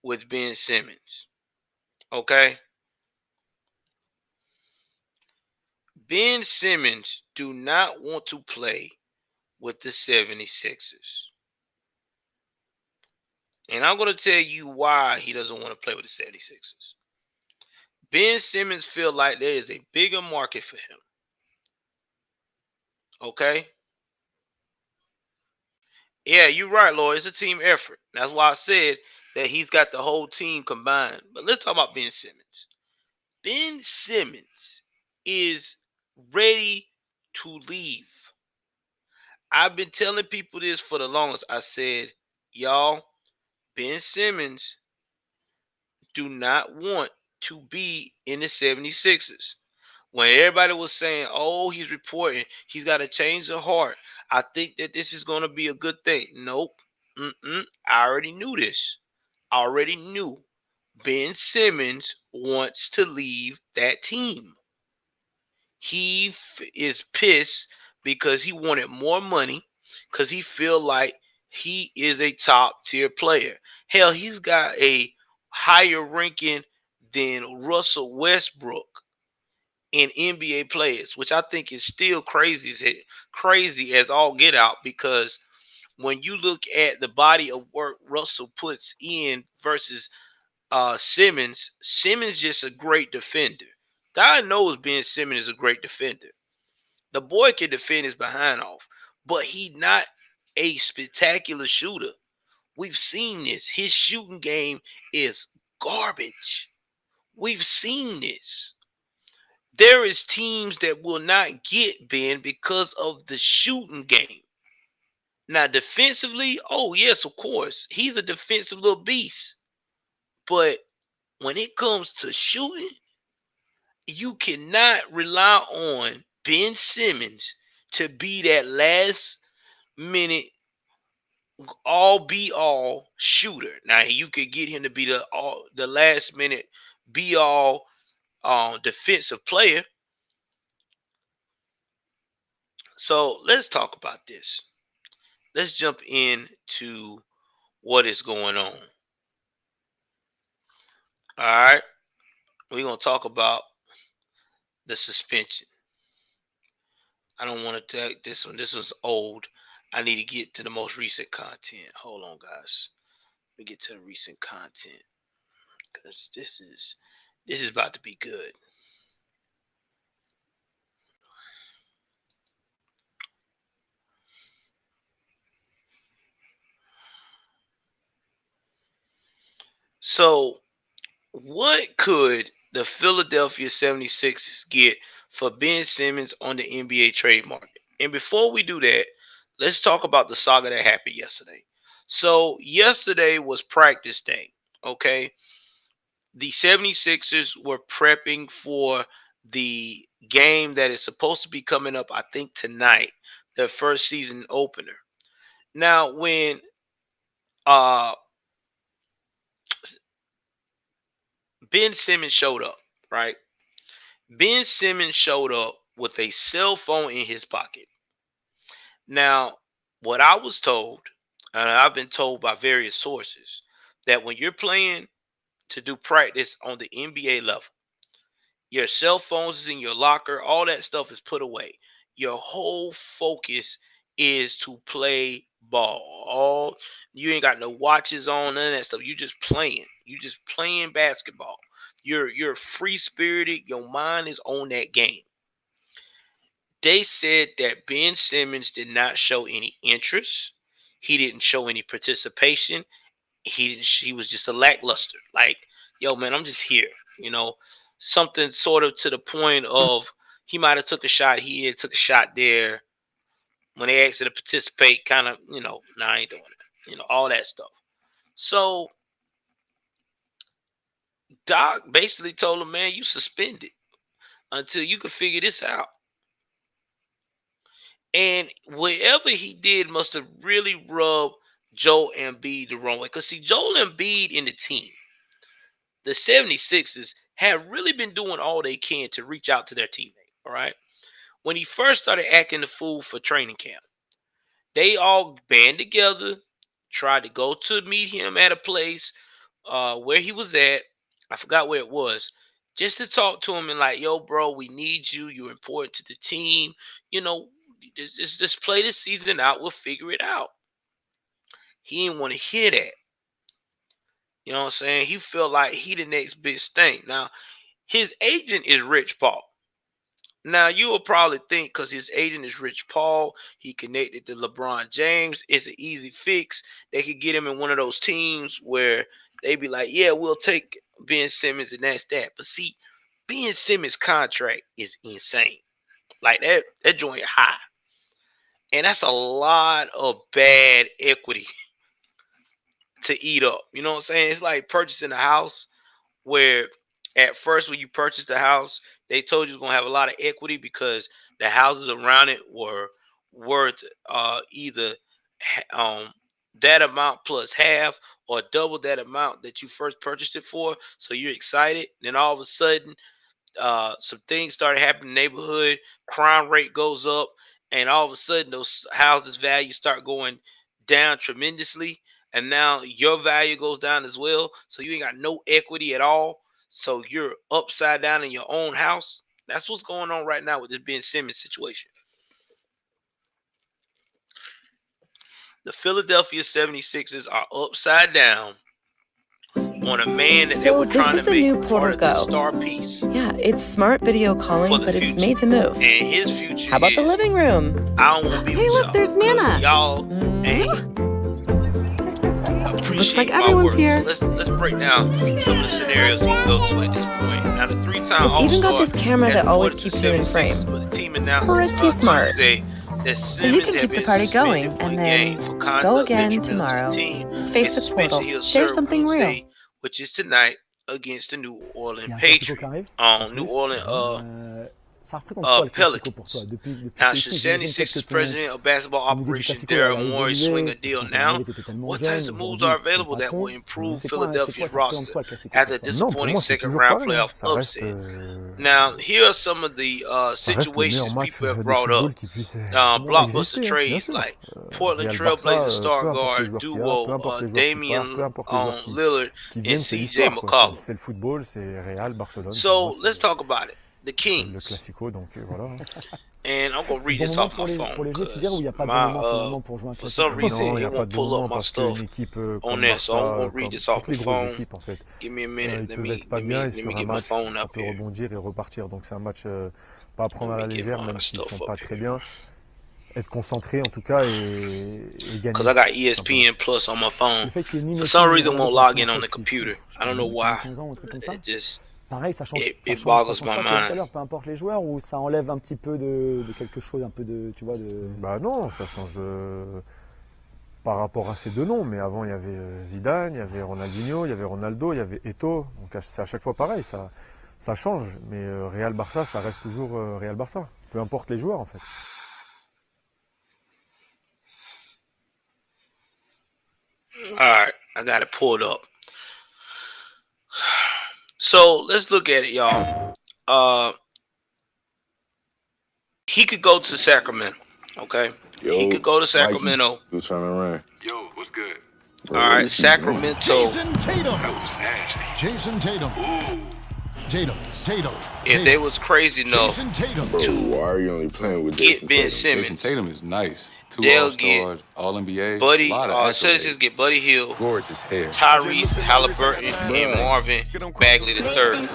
[SPEAKER 1] with Ben Simmons. Okay? Ben Simmons do not want to play with the 76ers. And I'm going to tell you why he doesn't want to play with the 76ers. Ben Simmons feel like there is a bigger market for him. Okay? Yeah, you're right, Lord. It's a team effort. That's why I said that he's got the whole team combined. But let's talk about Ben Simmons. Ben Simmons is ready to leave. I've been telling people this for the longest. I said, y'all, Ben Simmons do not want to be in the 76ers. When everybody was saying, oh, he's reporting, he's got to change the heart. I think that this is going to be a good thing. Nope. I already knew this. I already knew Ben Simmons wants to leave that team. He is pissed because he wanted more money because he feel like he is a top tier player. Hell, he's got a higher ranking than Russell Westbrook in NBA players, which I think is still crazy as all get out, because when you look at the body of work Russell puts in versus Simmons just a great defender. God knows Ben Simmons is a great defender. The boy can defend his behind off, but he not a spectacular shooter. We've seen this. His shooting game is garbage. We've seen this. There is teams that will not get Ben because of the shooting game. Now, defensively, oh yes, of course, he's a defensive little beast. But when it comes to shooting, you cannot rely on Ben Simmons to be that last minute all be all shooter. Now you could get him to be the last minute be all defensive player. So let's talk about this. Let's jump into what is going on. All right, we're gonna talk about the suspension. I don't want to take this one. This one's old. I need to get to the most recent content. Hold on, guys. Let me get to the recent content because this is about to be good. So, what could the Philadelphia 76ers get for Ben Simmons on the NBA trade market? And before we do that, let's talk about the saga that happened yesterday. So, yesterday was practice day, okay? The 76ers were prepping for the game that is supposed to be coming up, I think, tonight, their first season opener. Now, when uh Ben Simmons showed up, right? Ben Simmons showed up with a cell phone in his pocket. Now, what I was told, and I've been told by various sources, that when you're playing to do practice on the NBA level, your cell phones is in your locker, all that stuff is put away. Your whole focus is to play ball. All you ain't got no watches on, none of that stuff. You just playing. You just playing basketball. You're free spirited. Your mind is on that game. They said that Ben Simmons did not show any interest. He didn't show any participation. He was just a lackluster. Like, yo, man, I'm just here. You know, something sort of to the point of he might have took a shot here, took a shot there. When they asked him to participate, kind of, nah, I ain't doing it. All that stuff. So Doc basically told him, man, you suspended until you can figure this out. And whatever he did must have really rubbed Joel Embiid the wrong way. Because, see, Joel Embiid and the team, the 76ers, have really been doing all they can to reach out to their teammate, all right? When he first started acting the fool for training camp, they all band together, tried to go to meet him at a place where he was at. I forgot where it was. Just to talk to him and like, yo, bro, we need you. You're important to the team. Just play this season out. We'll figure it out. He didn't want to hear that. You know what I'm saying? He felt like he the next big thing. Now, his agent is Rich Paul. Now, you will probably think because his agent is Rich Paul, he connected to LeBron James, it's an easy fix. They could get him in one of those teams where they be like, yeah, we'll take Ben Simmons and that's that. But see, Ben Simmons' contract is insane. Like that joint high. And that's a lot of bad equity to eat up. You know what I'm saying? It's like purchasing a house where at first when you purchased the house, they told you it's going to have a lot of equity because the houses around it were worth either that amount plus half or double that amount that you first purchased it for. So you're excited. Then all of a sudden, some things started happening in the neighborhood. Crime rate goes up. And all of a sudden, those houses' values start going down tremendously. And now your value goes down as well. So you ain't got no equity at all. So you're upside down in your own house. That's what's going on right now with this Ben Simmons situation. The Philadelphia 76ers are upside down on a man that they were trying to make part of the star piece.
[SPEAKER 5] Yeah, it's smart video calling, but it's made to move.
[SPEAKER 1] And his future.
[SPEAKER 5] How about the living room?
[SPEAKER 1] I don't want to be with y'all.
[SPEAKER 6] Hey, look, there's Nana.
[SPEAKER 1] Y'all ain't.
[SPEAKER 5] Looks like everyone's here.
[SPEAKER 1] So let's break down some of the scenarios he can go to at this point. Now, the 3-time All-Star.
[SPEAKER 5] It's even got this camera that always keeps you in frame. Pretty smart. So you can keep the party going and then go again tomorrow. Facebook portal. Share something real.
[SPEAKER 1] Which is tonight against the New Orleans Patriots. New Orleans Pelicans. Now, should 76ers president of basketball operations Daryl Morey swing a deal now? What types of moves are available that will improve Philadelphia's roster after a disappointing second-round playoff upset? Now, here are some of the situations people have brought up. Blockbuster trades like Portland Trailblazers star guard duo Damian Lillard and CJ McCollum. So, let's talk about it. The Kings. And I'm going to read this off my phone. For some reason, it won't pull up my stuff on there. So I'm going to read this off my phone. Give me a minute. Let me get my phone up here.
[SPEAKER 3] Donc c'est un match pas à prendre à la légère, même s'ils sont pas très bien. Être concentré en tout cas et gagner.
[SPEAKER 1] Because I got ESPN Plus on my phone. For some reason, it won't log in on the computer. I don't know why. It just...
[SPEAKER 3] Pareil, ça change,
[SPEAKER 1] it boggles my mind.
[SPEAKER 3] Peu importe les joueurs, ou ça enlève un petit peu de quelque chose, un peu de, tu vois, de... Bah non, ça change par rapport à ces deux noms, mais avant il y avait Zidane, il y avait Ronaldinho, il y avait Ronaldo, il y avait Eto'o, donc c'est à chaque fois pareil, ça change, mais Real Barça, ça reste toujours Real Barça, peu importe les joueurs en fait.
[SPEAKER 1] All right, I got it pulled up. So let's look at it, y'all. He could go to Sacramento. Okay, he could go to Sacramento.
[SPEAKER 2] Still trying to run.
[SPEAKER 7] Yo, what's good?
[SPEAKER 2] Bro,
[SPEAKER 1] All right, Sacramento.
[SPEAKER 8] Jason Tatum. Jason Tatum. Tatum.
[SPEAKER 1] If they was crazy enough
[SPEAKER 2] Bro, why are you only playing with
[SPEAKER 1] get
[SPEAKER 2] Jason
[SPEAKER 1] Ben
[SPEAKER 2] Tatum?
[SPEAKER 1] Simmons,
[SPEAKER 4] Jason Tatum is nice. 2
[SPEAKER 1] they'll
[SPEAKER 4] All-Stars,
[SPEAKER 1] get
[SPEAKER 4] All-NBA.
[SPEAKER 1] Buddy.
[SPEAKER 4] A lot of
[SPEAKER 1] Citizens get Buddy Hill,
[SPEAKER 4] gorgeous hair.
[SPEAKER 1] Tyrese Halliburton, and Marvin Bagley III.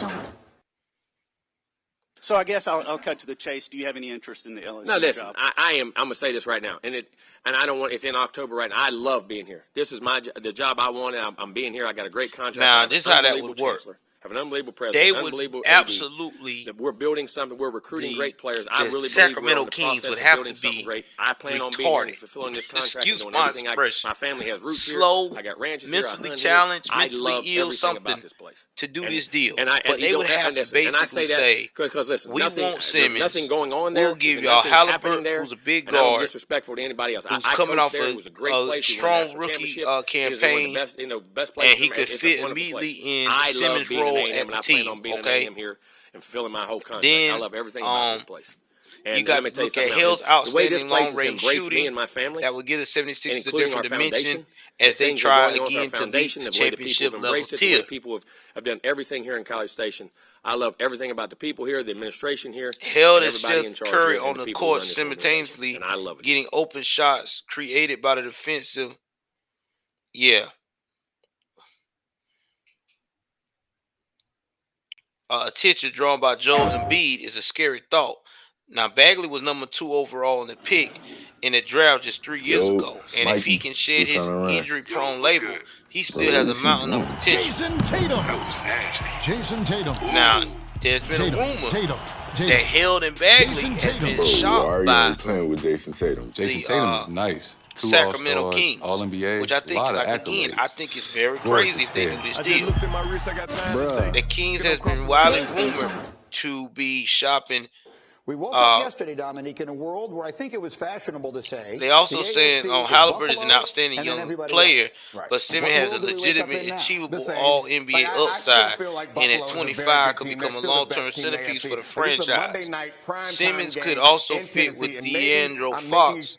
[SPEAKER 9] So I guess I'll cut to the chase. Do you have any interest in the LSU
[SPEAKER 10] No, listen.
[SPEAKER 9] job?
[SPEAKER 10] I am. I'm gonna say this right now, and I don't want. It's in October right now. I love being here. This is the job I wanted. I'm being here. I got a great contract.
[SPEAKER 1] Now, this is how that would work.
[SPEAKER 10] Have an unbelievable president.
[SPEAKER 1] They
[SPEAKER 10] an
[SPEAKER 1] would
[SPEAKER 10] unbelievable
[SPEAKER 1] absolutely.
[SPEAKER 10] AD. We're building something. We're recruiting great players. I really
[SPEAKER 1] Sacramento
[SPEAKER 10] believe we're on the
[SPEAKER 1] Kings
[SPEAKER 10] process
[SPEAKER 1] would
[SPEAKER 10] of
[SPEAKER 1] have
[SPEAKER 10] building
[SPEAKER 1] to
[SPEAKER 10] something
[SPEAKER 1] be
[SPEAKER 10] great. I plan on being here and
[SPEAKER 1] retarded.
[SPEAKER 10] fulfilling this contract
[SPEAKER 1] Excuse
[SPEAKER 10] and doing
[SPEAKER 1] my
[SPEAKER 10] everything.
[SPEAKER 1] expression.
[SPEAKER 10] My family has roots
[SPEAKER 1] Slow,
[SPEAKER 10] here. I got ranches
[SPEAKER 1] mentally
[SPEAKER 10] here.
[SPEAKER 1] challenged,
[SPEAKER 10] I
[SPEAKER 1] mentally
[SPEAKER 10] love
[SPEAKER 1] ill,
[SPEAKER 10] everything
[SPEAKER 1] something
[SPEAKER 10] about this place.
[SPEAKER 1] to do this deal.
[SPEAKER 10] But
[SPEAKER 1] they would have to basically say,
[SPEAKER 10] because listen,
[SPEAKER 1] we want Simmons.
[SPEAKER 10] nothing going on there.
[SPEAKER 1] We'll give y'all Halliburton, who's a big guard,
[SPEAKER 10] disrespectful to anybody else.
[SPEAKER 1] who's coming off a strong rookie campaign, and he could fit immediately in Simmons' role at the team. Okay,
[SPEAKER 10] here and fulfilling my whole contract.
[SPEAKER 1] Then,
[SPEAKER 10] I love everything about this place. And
[SPEAKER 1] you got to look at Hill's outstanding long-range shooting
[SPEAKER 10] and my family,
[SPEAKER 1] that will give the 76ers a different dimension
[SPEAKER 10] foundation,
[SPEAKER 1] as they try again to
[SPEAKER 10] lead
[SPEAKER 1] reach the championship level tier.
[SPEAKER 10] People have done everything here in College Station. I love everything about the people here, the administration here.
[SPEAKER 1] Held and Seth Curry on the court simultaneously,
[SPEAKER 10] and I love it.
[SPEAKER 1] getting open shots created by the defensive. Yeah. Attention drawn by Joel Embiid is a scary thought. Now, Bagley was number 2 overall in the pick in the draft just 3 years ago. And if he can shed his injury-prone label, he still has a mountain of potential.
[SPEAKER 8] Jason Tatum.
[SPEAKER 1] Now, there's been a rumor that Hill and Bagley has been shot by
[SPEAKER 2] playing with Jason Tatum.
[SPEAKER 4] Jason Tatum is nice. 2
[SPEAKER 1] Sacramento
[SPEAKER 4] All-Stars,
[SPEAKER 1] Kings,
[SPEAKER 4] All-NBA,
[SPEAKER 1] which I think, again, I think it's very crazy if they do this deal. The Kings has been widely rumored to be shopping.
[SPEAKER 11] We woke up yesterday, Dominique, in a world where I think it was fashionable to say.
[SPEAKER 1] They also saying Halliburton is an outstanding young player, but Simmons has a legitimate, achievable All-NBA upside, and at 25 could become a long-term centerpiece for the franchise. Simmons could also fit with De'Aaron Fox,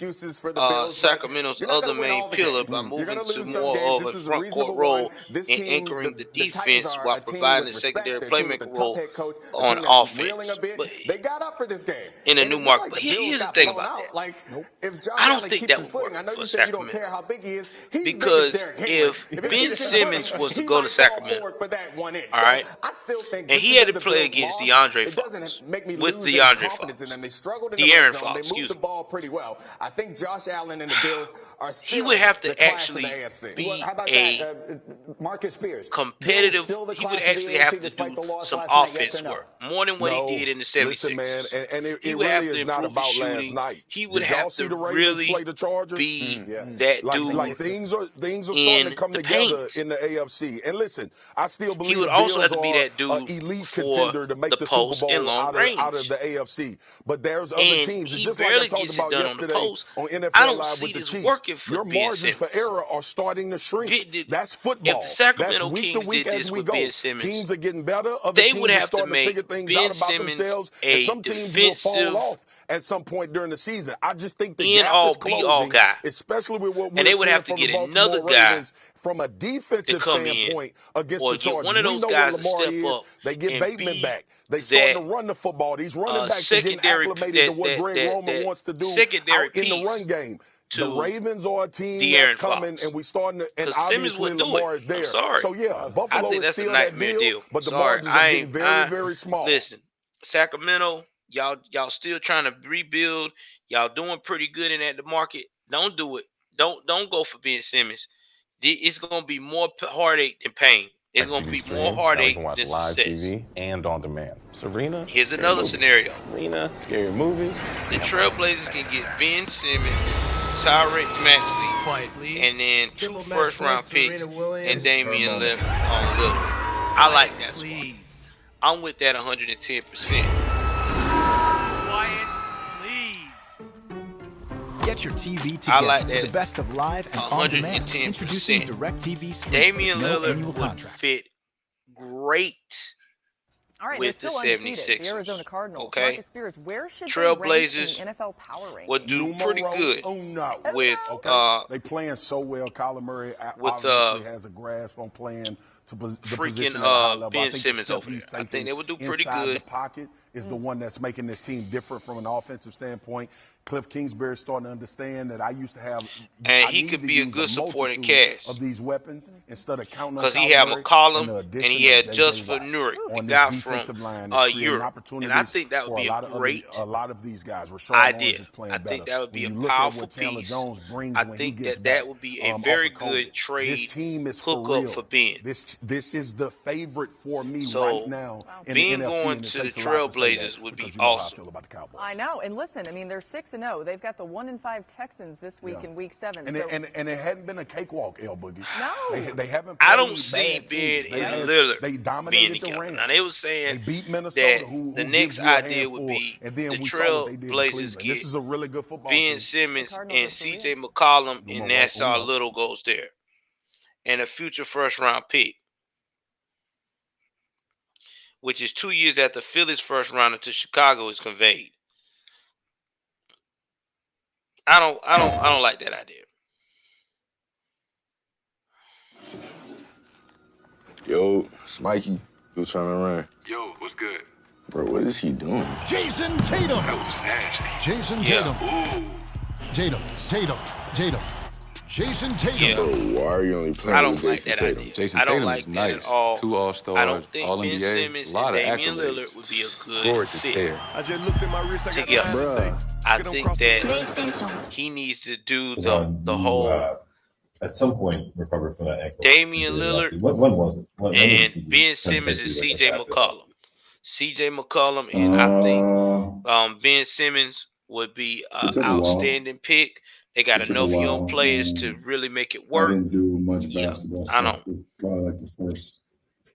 [SPEAKER 1] Sacramento's other main pillar, by moving to more of a front-court role and anchoring the defense while providing a secondary playmaker role on offense. But
[SPEAKER 11] they got up for this game
[SPEAKER 1] in a new market. But here's the thing about that. I don't think that would work for Sacramento. Because if Ben Simmons was to go to Sacramento, all right, and he had to play against De'Aaron Fox, with De'Aaron Fox, excuse me.
[SPEAKER 11] I think Josh Allen and the Bills are still
[SPEAKER 1] he would have to actually be a
[SPEAKER 11] Marcus Spears
[SPEAKER 1] competitive. He would actually have to do some offense work, more than what he did in the 76ers.
[SPEAKER 12] And it
[SPEAKER 1] he would
[SPEAKER 12] really
[SPEAKER 1] have to
[SPEAKER 12] is not
[SPEAKER 1] improve
[SPEAKER 12] about
[SPEAKER 1] his
[SPEAKER 12] last
[SPEAKER 1] shooting.
[SPEAKER 12] night.
[SPEAKER 1] He would
[SPEAKER 12] Did
[SPEAKER 1] have
[SPEAKER 12] y'all see
[SPEAKER 1] to
[SPEAKER 12] the Ravens
[SPEAKER 1] really
[SPEAKER 12] play the Chargers?
[SPEAKER 1] be that dude.
[SPEAKER 12] Like things are starting to come together in the AFC. And listen, I still believe
[SPEAKER 1] he would also have to be
[SPEAKER 12] Bills
[SPEAKER 1] that dude
[SPEAKER 12] are an elite
[SPEAKER 1] for
[SPEAKER 12] contender to make
[SPEAKER 1] the
[SPEAKER 12] the
[SPEAKER 1] post
[SPEAKER 12] Super
[SPEAKER 1] and
[SPEAKER 12] Bowl
[SPEAKER 1] long range.
[SPEAKER 12] out of the AFC. But there's other
[SPEAKER 1] And
[SPEAKER 12] teams.
[SPEAKER 1] he
[SPEAKER 12] Just
[SPEAKER 1] barely
[SPEAKER 12] like I
[SPEAKER 1] gets
[SPEAKER 12] talked
[SPEAKER 1] it
[SPEAKER 12] about
[SPEAKER 1] done on the
[SPEAKER 12] yesterday
[SPEAKER 1] post.
[SPEAKER 12] on NFL
[SPEAKER 1] I don't
[SPEAKER 12] Live
[SPEAKER 1] see
[SPEAKER 12] with the
[SPEAKER 1] this
[SPEAKER 12] Chiefs.
[SPEAKER 1] working for
[SPEAKER 12] Your
[SPEAKER 1] Ben
[SPEAKER 12] margins
[SPEAKER 1] Simmons.
[SPEAKER 12] for error are starting to shrink. That's football.
[SPEAKER 1] If the Sacramento
[SPEAKER 12] That's week
[SPEAKER 1] Kings
[SPEAKER 12] to week
[SPEAKER 1] did
[SPEAKER 12] as
[SPEAKER 1] this
[SPEAKER 12] we
[SPEAKER 1] with
[SPEAKER 12] go.
[SPEAKER 1] Ben Simmons,
[SPEAKER 12] Teams are getting better. Other
[SPEAKER 1] they
[SPEAKER 12] teams
[SPEAKER 1] would
[SPEAKER 12] are
[SPEAKER 1] have to
[SPEAKER 12] starting to
[SPEAKER 1] make
[SPEAKER 12] figure things
[SPEAKER 1] Ben
[SPEAKER 12] out about
[SPEAKER 1] Simmons
[SPEAKER 12] themselves.
[SPEAKER 1] a
[SPEAKER 12] And some teams will fall
[SPEAKER 1] defensive
[SPEAKER 12] off at some point during the season. I just think the
[SPEAKER 1] end
[SPEAKER 12] gap
[SPEAKER 1] all
[SPEAKER 12] is
[SPEAKER 1] be all
[SPEAKER 12] closing,
[SPEAKER 1] guy.
[SPEAKER 12] especially with what we're
[SPEAKER 1] And they would
[SPEAKER 12] seeing
[SPEAKER 1] have to
[SPEAKER 12] from the
[SPEAKER 1] get
[SPEAKER 12] Baltimore
[SPEAKER 1] another guy
[SPEAKER 12] Ravens from a defensive
[SPEAKER 1] come in,
[SPEAKER 12] standpoint against
[SPEAKER 1] or
[SPEAKER 12] the
[SPEAKER 1] get
[SPEAKER 12] Chargers.
[SPEAKER 1] one of those
[SPEAKER 12] we know
[SPEAKER 1] guys
[SPEAKER 12] what
[SPEAKER 1] to
[SPEAKER 12] Lamar
[SPEAKER 1] step
[SPEAKER 12] is.
[SPEAKER 1] up
[SPEAKER 12] They get
[SPEAKER 1] and
[SPEAKER 12] Bateman
[SPEAKER 1] be
[SPEAKER 12] back. They starting to
[SPEAKER 1] that,
[SPEAKER 12] run the football. These running backs are getting
[SPEAKER 1] secondary
[SPEAKER 12] acclimated to what
[SPEAKER 1] that-
[SPEAKER 12] Greg
[SPEAKER 1] that-
[SPEAKER 12] Roman
[SPEAKER 1] that
[SPEAKER 12] wants to do
[SPEAKER 1] secondary
[SPEAKER 12] out in the
[SPEAKER 1] piece
[SPEAKER 12] run game. The
[SPEAKER 1] to
[SPEAKER 12] Ravens are a team
[SPEAKER 1] De'Aaron
[SPEAKER 12] that's coming,
[SPEAKER 1] Fox.
[SPEAKER 12] and we starting to, and
[SPEAKER 1] 'Cause Simmons
[SPEAKER 12] obviously
[SPEAKER 1] would do
[SPEAKER 12] Lamar
[SPEAKER 1] it.
[SPEAKER 12] is there.
[SPEAKER 1] I'm sorry.
[SPEAKER 12] So yeah, Buffalo
[SPEAKER 1] I think
[SPEAKER 12] is
[SPEAKER 1] that's a
[SPEAKER 12] still
[SPEAKER 1] nightmare
[SPEAKER 12] that
[SPEAKER 1] deal.
[SPEAKER 12] but the
[SPEAKER 1] Sorry,
[SPEAKER 12] margins are getting very, very small.
[SPEAKER 1] Listen, Sacramento, y'all still trying to rebuild. Y'all doing pretty good in the market. Don't do it. Don't go for Ben Simmons. It's gonna be more heartache than pain. It's gonna be more heartache than success.
[SPEAKER 13] TV and on demand. Serena.
[SPEAKER 1] Here's another scenario.
[SPEAKER 13] Serena, scary movie.
[SPEAKER 1] The Trailblazers can get Ben Simmons, Tyrese Maxey, and then 2 first-round picks and Damian Lillard. I like that spot. I'm with that 110%.
[SPEAKER 14] Quiet, please.
[SPEAKER 7] Get your TV together
[SPEAKER 1] I like
[SPEAKER 7] with
[SPEAKER 1] that.
[SPEAKER 7] the best of live and on demand. Introducing
[SPEAKER 1] 110%.
[SPEAKER 7] DirecTV Stream
[SPEAKER 1] Damian
[SPEAKER 7] with no
[SPEAKER 1] Lillard
[SPEAKER 7] annual
[SPEAKER 1] would
[SPEAKER 7] contract.
[SPEAKER 1] fit great
[SPEAKER 14] All right,
[SPEAKER 1] with
[SPEAKER 14] they're
[SPEAKER 1] the
[SPEAKER 14] still undefeated.
[SPEAKER 1] 76ers.
[SPEAKER 14] The Arizona Cardinals.
[SPEAKER 1] Okay.
[SPEAKER 14] Marcus Spears, where should they
[SPEAKER 1] Trailblazers
[SPEAKER 14] rank in the NFL power ranking?
[SPEAKER 1] would do pretty good with
[SPEAKER 12] they playing so well. Kyler Murray
[SPEAKER 1] with
[SPEAKER 12] obviously has a grasp on playing to the position at a high level.
[SPEAKER 1] Ben Simmons over there. I think they would do pretty good.
[SPEAKER 12] The pocket is the one that's making this team different from an offensive standpoint. Cliff Kingsbury is starting to understand that I used to have,
[SPEAKER 1] and he could be a good supporting cast
[SPEAKER 12] of these weapons instead of counting
[SPEAKER 1] because he had McCollum and he had just for Nurek, the guy from Europe, and I think that would be a great
[SPEAKER 12] of these guys.
[SPEAKER 1] idea. I think that would be a powerful piece. I think that would be a very good trade hookup for Ben.
[SPEAKER 12] This is the favorite for me right now.
[SPEAKER 1] Ben going to the Trailblazers would be awesome.
[SPEAKER 14] I know, and listen, I mean they're 6-0. They've got the 1-5 Texans this week in Week 7.
[SPEAKER 12] And it hadn't been a cakewalk, El Boogie.
[SPEAKER 14] No,
[SPEAKER 12] they haven't.
[SPEAKER 1] I don't see Ben and Lillard
[SPEAKER 12] they dominated
[SPEAKER 1] being
[SPEAKER 12] the Rams.
[SPEAKER 1] Now they were saying
[SPEAKER 12] they beat Minnesota,
[SPEAKER 1] that the next idea would be the Trailblazers get
[SPEAKER 12] this is a really good football
[SPEAKER 1] Ben
[SPEAKER 12] team.
[SPEAKER 1] Simmons and C.J. McCollum, and Nassau Little goes there, and a future first-round pick, which is 2 years after Philly's first rounder to Chicago is conveyed. I don't like that idea.
[SPEAKER 2] Yo, it's Mikey. Who's trying to run?
[SPEAKER 13] Yo, what's good?
[SPEAKER 2] Bro, what is he doing?
[SPEAKER 8] Jason Tatum.
[SPEAKER 13] That was nasty.
[SPEAKER 8] Jason Tatum. Tatum. Jason Tatum.
[SPEAKER 2] Yeah. Bro, why are you only playing
[SPEAKER 1] I don't
[SPEAKER 2] with
[SPEAKER 1] like
[SPEAKER 2] Jason
[SPEAKER 1] that
[SPEAKER 2] Tatum?
[SPEAKER 1] idea.
[SPEAKER 4] Jason
[SPEAKER 1] I don't
[SPEAKER 4] Tatum
[SPEAKER 1] like
[SPEAKER 4] is
[SPEAKER 1] that
[SPEAKER 4] nice.
[SPEAKER 1] at all.
[SPEAKER 4] 2 All-Stars,
[SPEAKER 1] I don't think Ben
[SPEAKER 4] All-NBA,
[SPEAKER 1] Simmons
[SPEAKER 4] a lot
[SPEAKER 1] and
[SPEAKER 4] of
[SPEAKER 1] Damian
[SPEAKER 4] accolades.
[SPEAKER 1] Lillard would be a good
[SPEAKER 4] Gorgeous
[SPEAKER 1] fit
[SPEAKER 4] hair.
[SPEAKER 15] I just looked at my wrist. I got
[SPEAKER 1] together. I think that he needs to do the whole.
[SPEAKER 16] At some point, recover from that ankle.
[SPEAKER 1] Damian Lillard
[SPEAKER 16] when was it?
[SPEAKER 1] and Ben Simmons and C.J. McCollum. C.J. McCollum and I think Ben Simmons would be an outstanding pick. They got enough young players to really make it work.
[SPEAKER 17] I didn't do much basketball stuff for probably like the first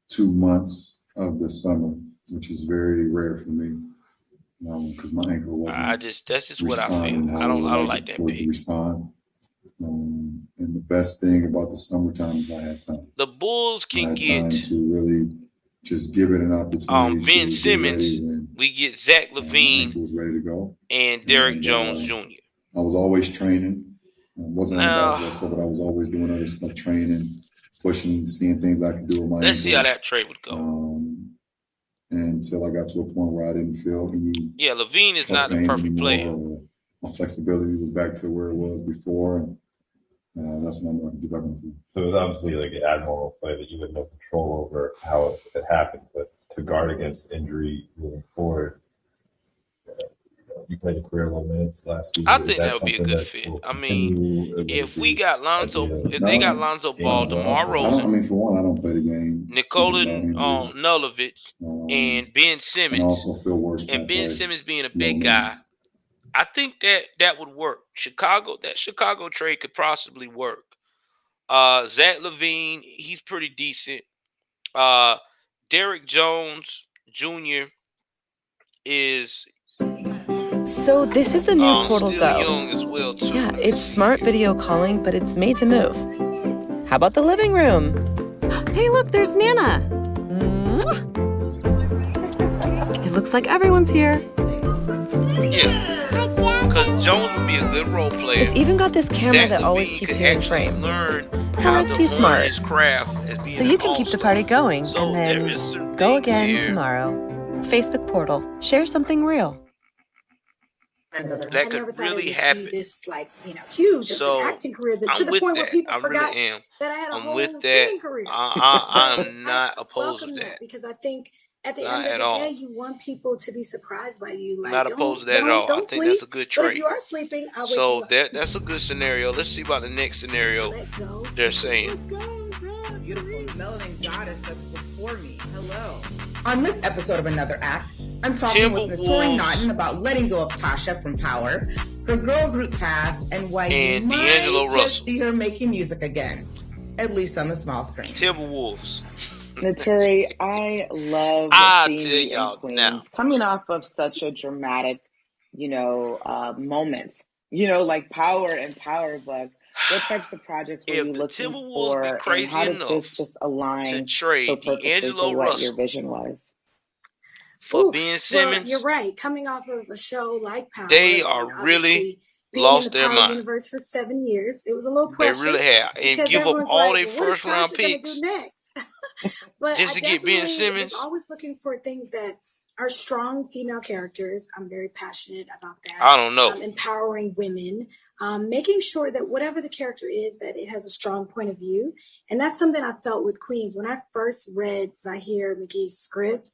[SPEAKER 17] 2 months of the summer, which is very rare for me because my ankle wasn't.
[SPEAKER 1] That's just what I feel. I don't like that pick.
[SPEAKER 17] And the best thing about the summertime is I had time.
[SPEAKER 1] The Bulls can get
[SPEAKER 17] time to really just give it an opportunity.
[SPEAKER 1] Ben Simmons. We get Zach LaVine
[SPEAKER 17] was ready to go.
[SPEAKER 1] And Derrick Jones Jr.
[SPEAKER 17] I was always training. I wasn't on the basketball court, but I was always doing other stuff, training, pushing, seeing things I could do with my
[SPEAKER 1] Let's see how that trade would go.
[SPEAKER 17] Until I got to a point where I didn't feel any.
[SPEAKER 1] Yeah, LaVine is not the perfect player.
[SPEAKER 17] My flexibility was back to where it was before. That's what I'm going to get back into.
[SPEAKER 16] So it was obviously like an admirable play that you had no control over how it happened, but to guard against injury moving forward, you played a career low minutes last week.
[SPEAKER 1] I think that would be a good fit. I mean, if we got Lonzo, if they got Lonzo Ball, DeMar Rosen,
[SPEAKER 17] I mean, for one, I don't play the game.
[SPEAKER 1] Nikola Nulovic, and Ben Simmons,
[SPEAKER 17] and also feel worse.
[SPEAKER 1] And Ben Simmons being a big guy, I think that would work. That Chicago trade could possibly work. Zach LaVine, he's pretty decent. Derrick Jones Jr. is.
[SPEAKER 5] So this is the new Portal Go.
[SPEAKER 1] Young as well too.
[SPEAKER 5] Yeah, it's smart video calling, but it's made to move. How about the living room?
[SPEAKER 18] Hey, look, there's Nana. It looks like everyone's here.
[SPEAKER 1] Yeah, because Jones would be a good role player.
[SPEAKER 5] It's even got this camera
[SPEAKER 1] Zach
[SPEAKER 5] that always
[SPEAKER 1] LaVine
[SPEAKER 5] keeps you in frame.
[SPEAKER 1] Pretty
[SPEAKER 5] smart.
[SPEAKER 1] His craft as being
[SPEAKER 5] So you can keep the party going
[SPEAKER 1] So
[SPEAKER 5] and
[SPEAKER 1] there is
[SPEAKER 5] then
[SPEAKER 1] some
[SPEAKER 5] go
[SPEAKER 1] things
[SPEAKER 5] again
[SPEAKER 1] here
[SPEAKER 5] tomorrow. Facebook portal. Share something real.
[SPEAKER 1] that could really happen.
[SPEAKER 6] This huge
[SPEAKER 1] So
[SPEAKER 6] acting career to
[SPEAKER 1] I'm
[SPEAKER 6] the
[SPEAKER 1] with
[SPEAKER 6] point where
[SPEAKER 1] that.
[SPEAKER 6] people
[SPEAKER 1] I
[SPEAKER 6] forgot
[SPEAKER 1] really am.
[SPEAKER 6] that I had a
[SPEAKER 1] I'm
[SPEAKER 6] whole
[SPEAKER 1] with
[SPEAKER 6] singing
[SPEAKER 1] that.
[SPEAKER 6] career.
[SPEAKER 1] I'm not opposed to
[SPEAKER 6] welcome
[SPEAKER 1] that.
[SPEAKER 6] because I think at the
[SPEAKER 1] Not
[SPEAKER 6] end
[SPEAKER 1] at
[SPEAKER 6] of the
[SPEAKER 1] all.
[SPEAKER 6] day, you want people to be surprised by you. Like,
[SPEAKER 1] Not opposed to that at all. I
[SPEAKER 6] Don't
[SPEAKER 1] think
[SPEAKER 6] sleep,
[SPEAKER 1] that's a good
[SPEAKER 6] but if
[SPEAKER 1] trade.
[SPEAKER 6] you are sleeping, I'll wake
[SPEAKER 1] So
[SPEAKER 6] you up.
[SPEAKER 1] that's a good scenario. Let's see about the next scenario they're saying.
[SPEAKER 19] Beautiful melanin goddess that's before me. Hello. On this episode of Another Act, I'm talking with Naturi Naughton about letting go of Tasha from Power, her girl group cast, and why you might
[SPEAKER 1] D'Angelo
[SPEAKER 19] just
[SPEAKER 1] Russell.
[SPEAKER 19] see her making music again, at least on the small screen.
[SPEAKER 1] Timberwolves.
[SPEAKER 20] Naturi, I love seeing you in Queens, coming off of such a dramatic, moment like Power and Power Book, what types of projects were you looking for, and how did this just align so perfectly for what your vision was?
[SPEAKER 1] For Ben Simmons,
[SPEAKER 6] well, you're right. Coming off of a show like Power,
[SPEAKER 1] they are really lost their mind.
[SPEAKER 6] Universe for 7 years, it was a little pressure.
[SPEAKER 1] They really have, and give up all their first round picks
[SPEAKER 6] but
[SPEAKER 1] just to get Ben Simmons.
[SPEAKER 6] I was always looking for things that are strong female characters. I'm very passionate about that.
[SPEAKER 1] I don't know.
[SPEAKER 6] Empowering women, making sure that whatever the character is, that it has a strong point of view. And that's something I felt with Queens. When I first read Zahir McGee's script,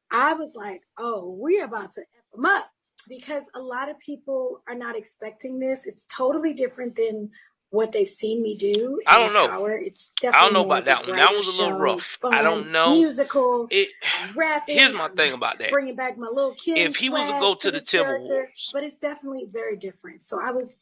[SPEAKER 6] I was like, oh, we're about to F them up, because a lot of people are not expecting this. It's totally different than what they've seen me do.
[SPEAKER 1] I don't know.
[SPEAKER 6] Power. It's definitely
[SPEAKER 1] I don't know about that one. That was a little rough.
[SPEAKER 6] Fun,
[SPEAKER 1] I don't know.
[SPEAKER 6] Musical, rapping.
[SPEAKER 1] Here's my thing about that.
[SPEAKER 6] Bringing back my little kid.
[SPEAKER 1] If he was to go to the Timberwolves,
[SPEAKER 6] but it's definitely very different. So I was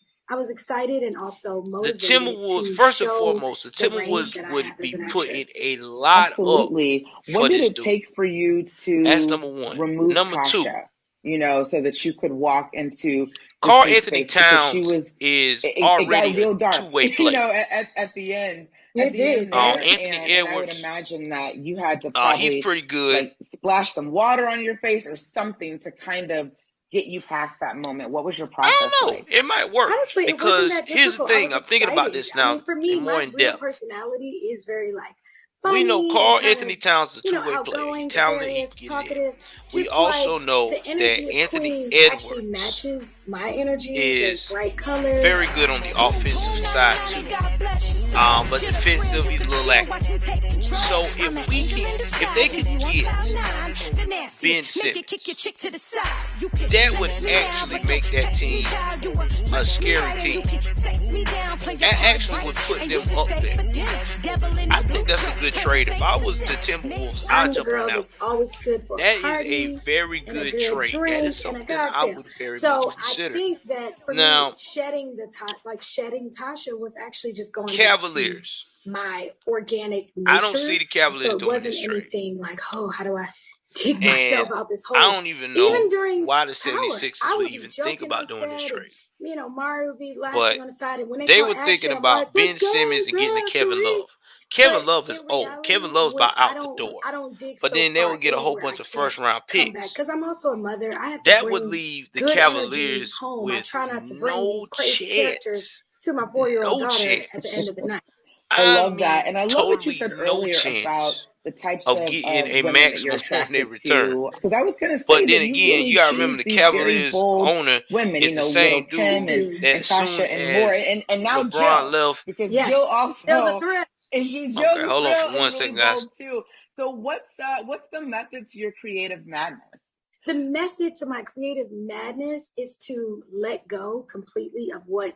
[SPEAKER 6] excited and also motivated.
[SPEAKER 1] The Timberwolves, first and foremost, the Timberwolves would be putting a lot
[SPEAKER 20] Absolutely.
[SPEAKER 1] up.
[SPEAKER 20] What did it take for you to
[SPEAKER 1] That's number one.
[SPEAKER 20] remove
[SPEAKER 1] number
[SPEAKER 20] Tasha,
[SPEAKER 1] two,
[SPEAKER 20] so that you could walk into
[SPEAKER 1] Carl Anthony Towns is already
[SPEAKER 20] real dark,
[SPEAKER 1] a two-way player.
[SPEAKER 20] At the end.
[SPEAKER 6] Anthony
[SPEAKER 20] and I would imagine that you had to probably
[SPEAKER 1] he's pretty good.
[SPEAKER 20] Splash some water on your face or something to kind of get you past that moment. What was your process?
[SPEAKER 1] I don't know.
[SPEAKER 20] Like?
[SPEAKER 1] It might work.
[SPEAKER 6] Honestly,
[SPEAKER 1] because
[SPEAKER 6] it wasn't that
[SPEAKER 1] here's the
[SPEAKER 6] difficult.
[SPEAKER 1] thing. I'm thinking about this now.
[SPEAKER 6] For me,
[SPEAKER 1] more
[SPEAKER 6] my
[SPEAKER 1] in
[SPEAKER 6] real
[SPEAKER 1] depth.
[SPEAKER 6] personality is very funny.
[SPEAKER 1] We know Carl
[SPEAKER 6] kinda,
[SPEAKER 1] Anthony Towns is a two-way player. He's talented. He can get it. We also know that Anthony Edwards
[SPEAKER 6] actually matches my energy.
[SPEAKER 1] is
[SPEAKER 6] bright colors.
[SPEAKER 1] very good on the offensive side too. But defensive, he's a little lacking. So if they could get Ben Simmons, that would actually make that team a scary team. That actually would put them up there. I think that's a good trade. If I was the Timberwolves, I'd jump on that. That is a very good trade. That is something I would very much consider.
[SPEAKER 6] I think that for me, shedding Tasha was actually just going
[SPEAKER 1] Cavaliers.
[SPEAKER 6] Back to my organic nature.
[SPEAKER 1] I don't see the Cavaliers
[SPEAKER 6] so it
[SPEAKER 1] doing
[SPEAKER 6] wasn't
[SPEAKER 1] this trade.
[SPEAKER 6] Anything like, oh, how do I dig myself out this hole?
[SPEAKER 1] I don't even know
[SPEAKER 6] during
[SPEAKER 1] why the 76ers would even think about doing this trade.
[SPEAKER 6] Mario would be laughing on the side, and when
[SPEAKER 1] they were thinking about Ben Simmons and getting Kevin Love. Kevin Love is old. Kevin Love's about out the door. But then they would get a whole bunch of first round picks.
[SPEAKER 6] Because I'm also a mother.
[SPEAKER 1] That would leave the Cavaliers with
[SPEAKER 6] I try not to bring
[SPEAKER 1] no
[SPEAKER 6] these crazy characters to my 4-year-old daughter at the end of the night.
[SPEAKER 20] I love that, and I love what you said earlier about the types of
[SPEAKER 1] getting a
[SPEAKER 20] women
[SPEAKER 1] maximum
[SPEAKER 20] that you're
[SPEAKER 1] on their
[SPEAKER 20] attracted
[SPEAKER 1] return.
[SPEAKER 20] to. Because I was going to say,
[SPEAKER 1] but then again, you gotta remember the Cavaliers owner
[SPEAKER 20] women,
[SPEAKER 1] is the same dude
[SPEAKER 20] and
[SPEAKER 1] that soon
[SPEAKER 20] Tasha and more, and now
[SPEAKER 1] LeBron
[SPEAKER 20] Jill
[SPEAKER 1] left.
[SPEAKER 20] because Jill also is
[SPEAKER 1] okay, hold on for 1 second, guys.
[SPEAKER 20] Too. So what's the method to your creative madness?
[SPEAKER 6] The method to my creative madness is to let go completely of what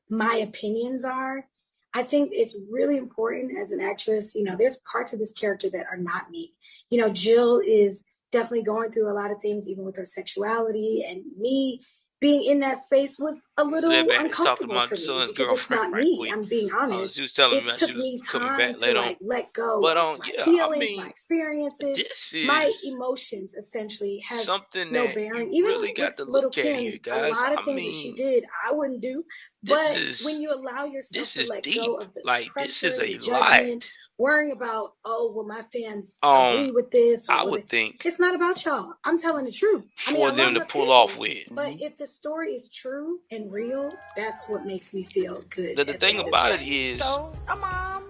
[SPEAKER 6] my opinions are. I think it's really important as an actress, there's parts of this character that are not me. Jill is definitely going through a lot of things, even with her sexuality, and me being in that space was a little uncomfortable for me because it's not me. I'm being honest.
[SPEAKER 1] She was telling
[SPEAKER 6] it took me time to let go of my feelings, my experiences, my emotions. Essentially, have
[SPEAKER 1] something
[SPEAKER 6] no
[SPEAKER 1] that
[SPEAKER 6] bearing.
[SPEAKER 1] You
[SPEAKER 6] Even
[SPEAKER 1] really got
[SPEAKER 6] with
[SPEAKER 1] to
[SPEAKER 6] little
[SPEAKER 1] look at
[SPEAKER 6] Kim,
[SPEAKER 1] here, guys.
[SPEAKER 6] a lot of things that she did, I wouldn't do. But when you allow yourself to let go of the pressure,
[SPEAKER 1] this is a
[SPEAKER 6] judgment, worrying about, will my fans agree with this?
[SPEAKER 1] I would think
[SPEAKER 6] it's not about y'all. I'm telling the truth.
[SPEAKER 1] For them to pull off with.
[SPEAKER 6] But if the story is true and real, that's what makes me feel good.
[SPEAKER 1] The thing about it is,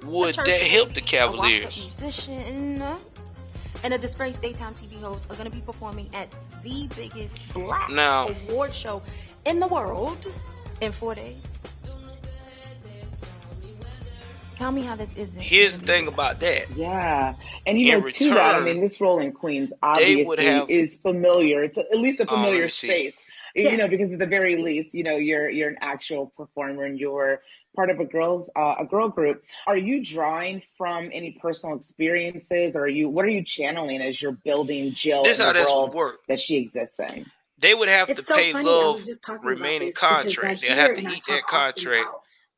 [SPEAKER 1] would that help the Cavaliers?
[SPEAKER 5] Musician and a disgraced daytime TV host are going to be performing at the biggest black award show in the world in 4 days. Tell me how this isn't.
[SPEAKER 1] Here's the thing about that.
[SPEAKER 20] Yeah. And to that, this role in Queens obviously is familiar. It's at least a familiar space. Yes. Because at the very least, you're an actual performer and you're part of a girl group. Are you drawing from any personal experiences, or what are you channeling as you're building Jill in the world that she exists in?
[SPEAKER 1] They would have to pay Love remaining contract. They have to eat that contract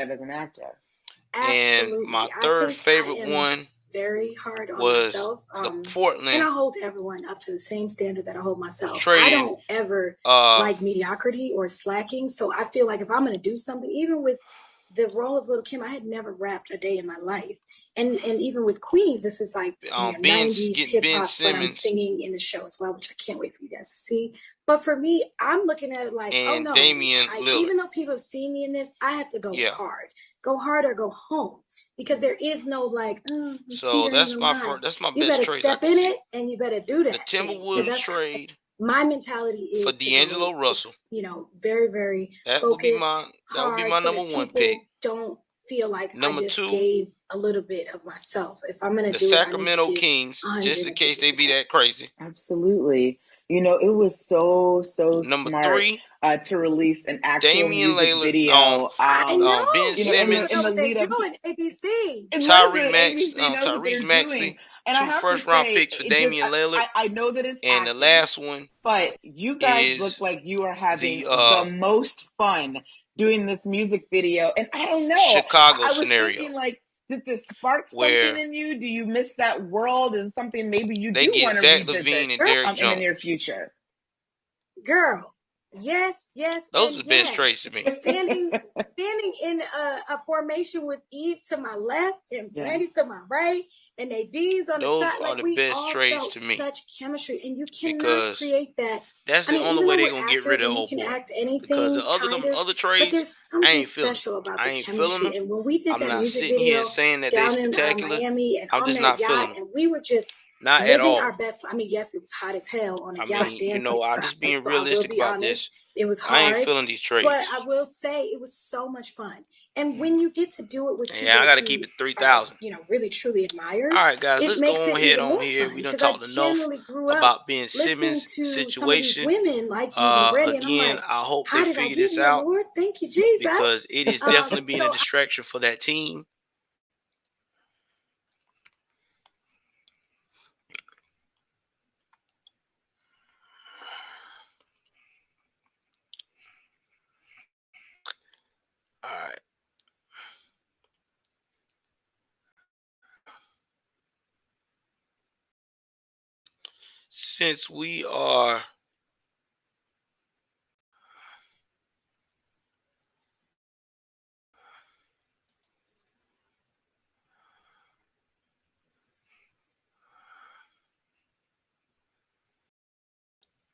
[SPEAKER 20] outside of as an actor.
[SPEAKER 6] Absolutely.
[SPEAKER 1] And my third favorite one
[SPEAKER 6] very hard on
[SPEAKER 1] was
[SPEAKER 6] myself.
[SPEAKER 1] the Portland.
[SPEAKER 6] And I hold everyone up to the same standard that I hold myself.
[SPEAKER 1] Trading,
[SPEAKER 6] I don't ever like mediocrity or slacking. So I feel like if I'm going to do something, even with the role of Little Kim, I had never rapped a day in my life. And even with Queens, this is like 90s hip hop, but I'm singing in the show as well, which I can't wait for you guys to see. But for me, I'm looking at it like, oh no, even though people have seen me in this, I have to go hard. Go hard or go home, because there is no like.
[SPEAKER 1] So that's my best trade.
[SPEAKER 6] You better step in it and you better do that.
[SPEAKER 1] The Timberwolves trade.
[SPEAKER 6] My mentality is
[SPEAKER 1] for D'Angelo Russell.
[SPEAKER 6] Very, very
[SPEAKER 1] that
[SPEAKER 6] focused.
[SPEAKER 1] That would be my number one pick.
[SPEAKER 6] Don't feel like
[SPEAKER 1] number
[SPEAKER 6] I just
[SPEAKER 1] two,
[SPEAKER 6] gave a little bit of myself. If I'm gonna
[SPEAKER 1] the
[SPEAKER 6] do
[SPEAKER 1] Sacramento
[SPEAKER 6] it, I need to
[SPEAKER 1] Kings, just in case they be that crazy.
[SPEAKER 20] Absolutely. You know, it was so
[SPEAKER 1] number
[SPEAKER 20] smart.
[SPEAKER 1] three.
[SPEAKER 20] to release an actual
[SPEAKER 1] Damian
[SPEAKER 20] music
[SPEAKER 1] Lillard,
[SPEAKER 20] video.
[SPEAKER 6] I know.
[SPEAKER 1] Ben Simmons,
[SPEAKER 20] In the lead up.
[SPEAKER 6] doing ABC.
[SPEAKER 1] Tyrese Maxey,
[SPEAKER 20] And I
[SPEAKER 1] 2
[SPEAKER 20] have to
[SPEAKER 1] first-round
[SPEAKER 20] say,
[SPEAKER 1] picks for Damian Lillard,
[SPEAKER 20] I know that it's
[SPEAKER 1] and the
[SPEAKER 20] acting,
[SPEAKER 1] last one
[SPEAKER 20] but you guys
[SPEAKER 1] is
[SPEAKER 20] look like you are having
[SPEAKER 1] the
[SPEAKER 20] the most fun doing this music video. And I don't know.
[SPEAKER 1] Chicago
[SPEAKER 20] I was
[SPEAKER 1] scenario,
[SPEAKER 20] thinking, like, did this spark
[SPEAKER 1] where
[SPEAKER 20] something in you? Do you miss that world? Is something maybe you
[SPEAKER 1] they
[SPEAKER 20] do
[SPEAKER 1] get
[SPEAKER 20] want to
[SPEAKER 1] Zach
[SPEAKER 20] revisit
[SPEAKER 1] LaVine and Derrick
[SPEAKER 20] in the
[SPEAKER 1] Jones.
[SPEAKER 20] near future?
[SPEAKER 6] Girl, yes,
[SPEAKER 1] Those
[SPEAKER 6] and
[SPEAKER 1] are the best traits to me.
[SPEAKER 6] Standing in a formation with Eve to my left and Brandy to my right, and Nadine's on
[SPEAKER 1] Those
[SPEAKER 6] the side.
[SPEAKER 1] are
[SPEAKER 6] Like,
[SPEAKER 1] the
[SPEAKER 6] we
[SPEAKER 1] best
[SPEAKER 6] all
[SPEAKER 1] traits
[SPEAKER 6] felt
[SPEAKER 1] to me,
[SPEAKER 6] such chemistry, and you cannot
[SPEAKER 1] because
[SPEAKER 6] create that.
[SPEAKER 1] that's the only
[SPEAKER 6] even
[SPEAKER 1] way
[SPEAKER 6] though
[SPEAKER 1] they're
[SPEAKER 6] we're
[SPEAKER 1] gonna get
[SPEAKER 6] actors
[SPEAKER 1] rid of
[SPEAKER 6] and we
[SPEAKER 1] old
[SPEAKER 6] can
[SPEAKER 1] boy.
[SPEAKER 6] act
[SPEAKER 1] Because
[SPEAKER 6] anything,
[SPEAKER 1] the other
[SPEAKER 6] kind
[SPEAKER 1] them
[SPEAKER 6] of,
[SPEAKER 1] other
[SPEAKER 6] but
[SPEAKER 1] trades,
[SPEAKER 6] there's
[SPEAKER 1] I
[SPEAKER 6] something
[SPEAKER 1] ain't feeling them.
[SPEAKER 6] special about
[SPEAKER 1] I
[SPEAKER 6] the
[SPEAKER 1] ain't feeling
[SPEAKER 6] chemistry.
[SPEAKER 1] them.
[SPEAKER 6] And when we did
[SPEAKER 1] I'm
[SPEAKER 6] that
[SPEAKER 1] not
[SPEAKER 6] music
[SPEAKER 1] sitting here
[SPEAKER 6] video
[SPEAKER 1] saying that they
[SPEAKER 6] down in
[SPEAKER 1] spectacular.
[SPEAKER 6] Miami and
[SPEAKER 1] I'm
[SPEAKER 6] on
[SPEAKER 1] just
[SPEAKER 6] that
[SPEAKER 1] not
[SPEAKER 6] yacht,
[SPEAKER 1] feeling them.
[SPEAKER 6] and we were just
[SPEAKER 1] Not at
[SPEAKER 6] living
[SPEAKER 1] all.
[SPEAKER 6] our best. I mean, yes, it was hot as hell on a
[SPEAKER 1] I
[SPEAKER 6] yacht.
[SPEAKER 1] mean,
[SPEAKER 6] Dan
[SPEAKER 1] I'm just being
[SPEAKER 6] so I will
[SPEAKER 1] realistic
[SPEAKER 6] be
[SPEAKER 1] about
[SPEAKER 6] honest.
[SPEAKER 1] this.
[SPEAKER 6] It was
[SPEAKER 1] I ain't
[SPEAKER 6] hard,
[SPEAKER 1] feeling these
[SPEAKER 6] but
[SPEAKER 1] trades.
[SPEAKER 6] I will say it was so much fun. And when you get to do it with people
[SPEAKER 1] Yeah, I gotta
[SPEAKER 6] that
[SPEAKER 1] keep
[SPEAKER 6] you
[SPEAKER 1] it 3,000.
[SPEAKER 6] really truly admire,
[SPEAKER 1] All right, guys,
[SPEAKER 6] it
[SPEAKER 1] let's
[SPEAKER 6] makes
[SPEAKER 1] go
[SPEAKER 6] it
[SPEAKER 1] ahead
[SPEAKER 6] even
[SPEAKER 1] on
[SPEAKER 6] more
[SPEAKER 1] here.
[SPEAKER 6] fun.
[SPEAKER 1] We done
[SPEAKER 6] Because I
[SPEAKER 1] talked enough
[SPEAKER 6] generally grew up
[SPEAKER 1] about Ben
[SPEAKER 6] listening
[SPEAKER 1] Simmons'
[SPEAKER 6] to some of these
[SPEAKER 1] situation.
[SPEAKER 6] women like Eve and Brandy, and I'm
[SPEAKER 1] Again,
[SPEAKER 6] like,
[SPEAKER 1] I hope
[SPEAKER 6] how
[SPEAKER 1] they
[SPEAKER 6] did I
[SPEAKER 1] figure
[SPEAKER 6] get
[SPEAKER 1] this
[SPEAKER 6] here,
[SPEAKER 1] out,
[SPEAKER 6] Lord? Thank you, Jesus.
[SPEAKER 1] because it is definitely being
[SPEAKER 6] So
[SPEAKER 1] a distraction for that team. All right. Since we are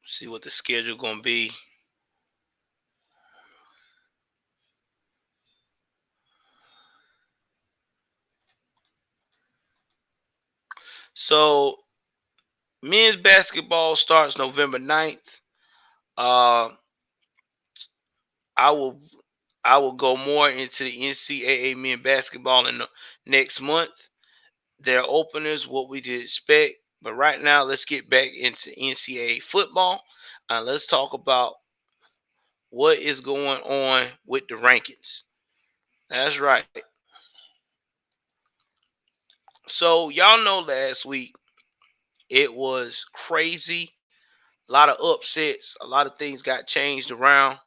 [SPEAKER 1] see what the schedule gonna be. So men's basketball starts November 9th. I will go more into the NCAA men basketball in the next month. Their openers, what we did expect. But right now, let's get back into NCAA football. Let's talk about what is going on with the rankings. That's right. So y'all know last week it was crazy. A lot of upsets. A lot of things got changed around.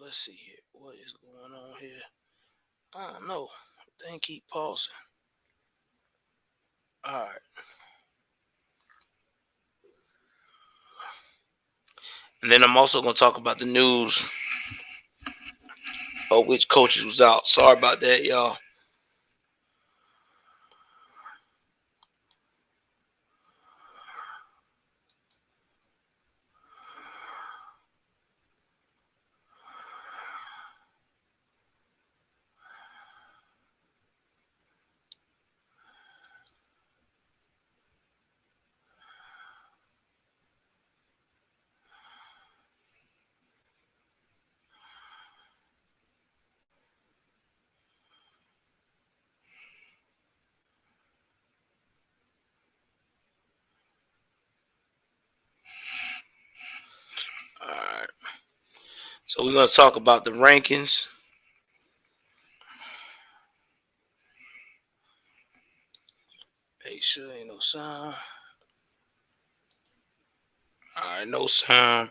[SPEAKER 1] Let's see here. What is going on here? I don't know. They keep pausing. All right. And then I'm also going to talk about the news of which coaches was out. Sorry about that, y'all. All right. So we're going to talk about the rankings. Make sure ain't no sound. All right, no sound.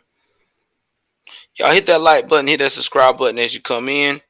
[SPEAKER 1] Y'all hit that like button, hit that subscribe button as you come in.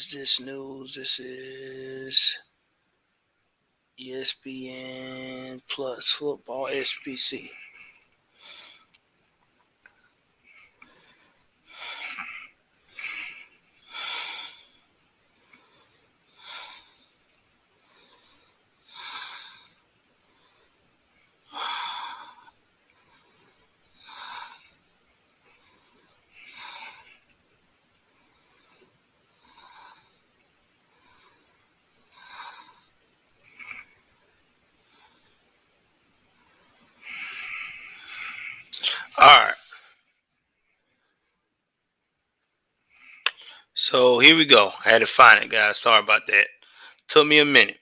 [SPEAKER 1] is this news? This is ESPN Plus Football SPC. All right. So here we go. I had to find it, guys. Sorry about that. Took me a minute.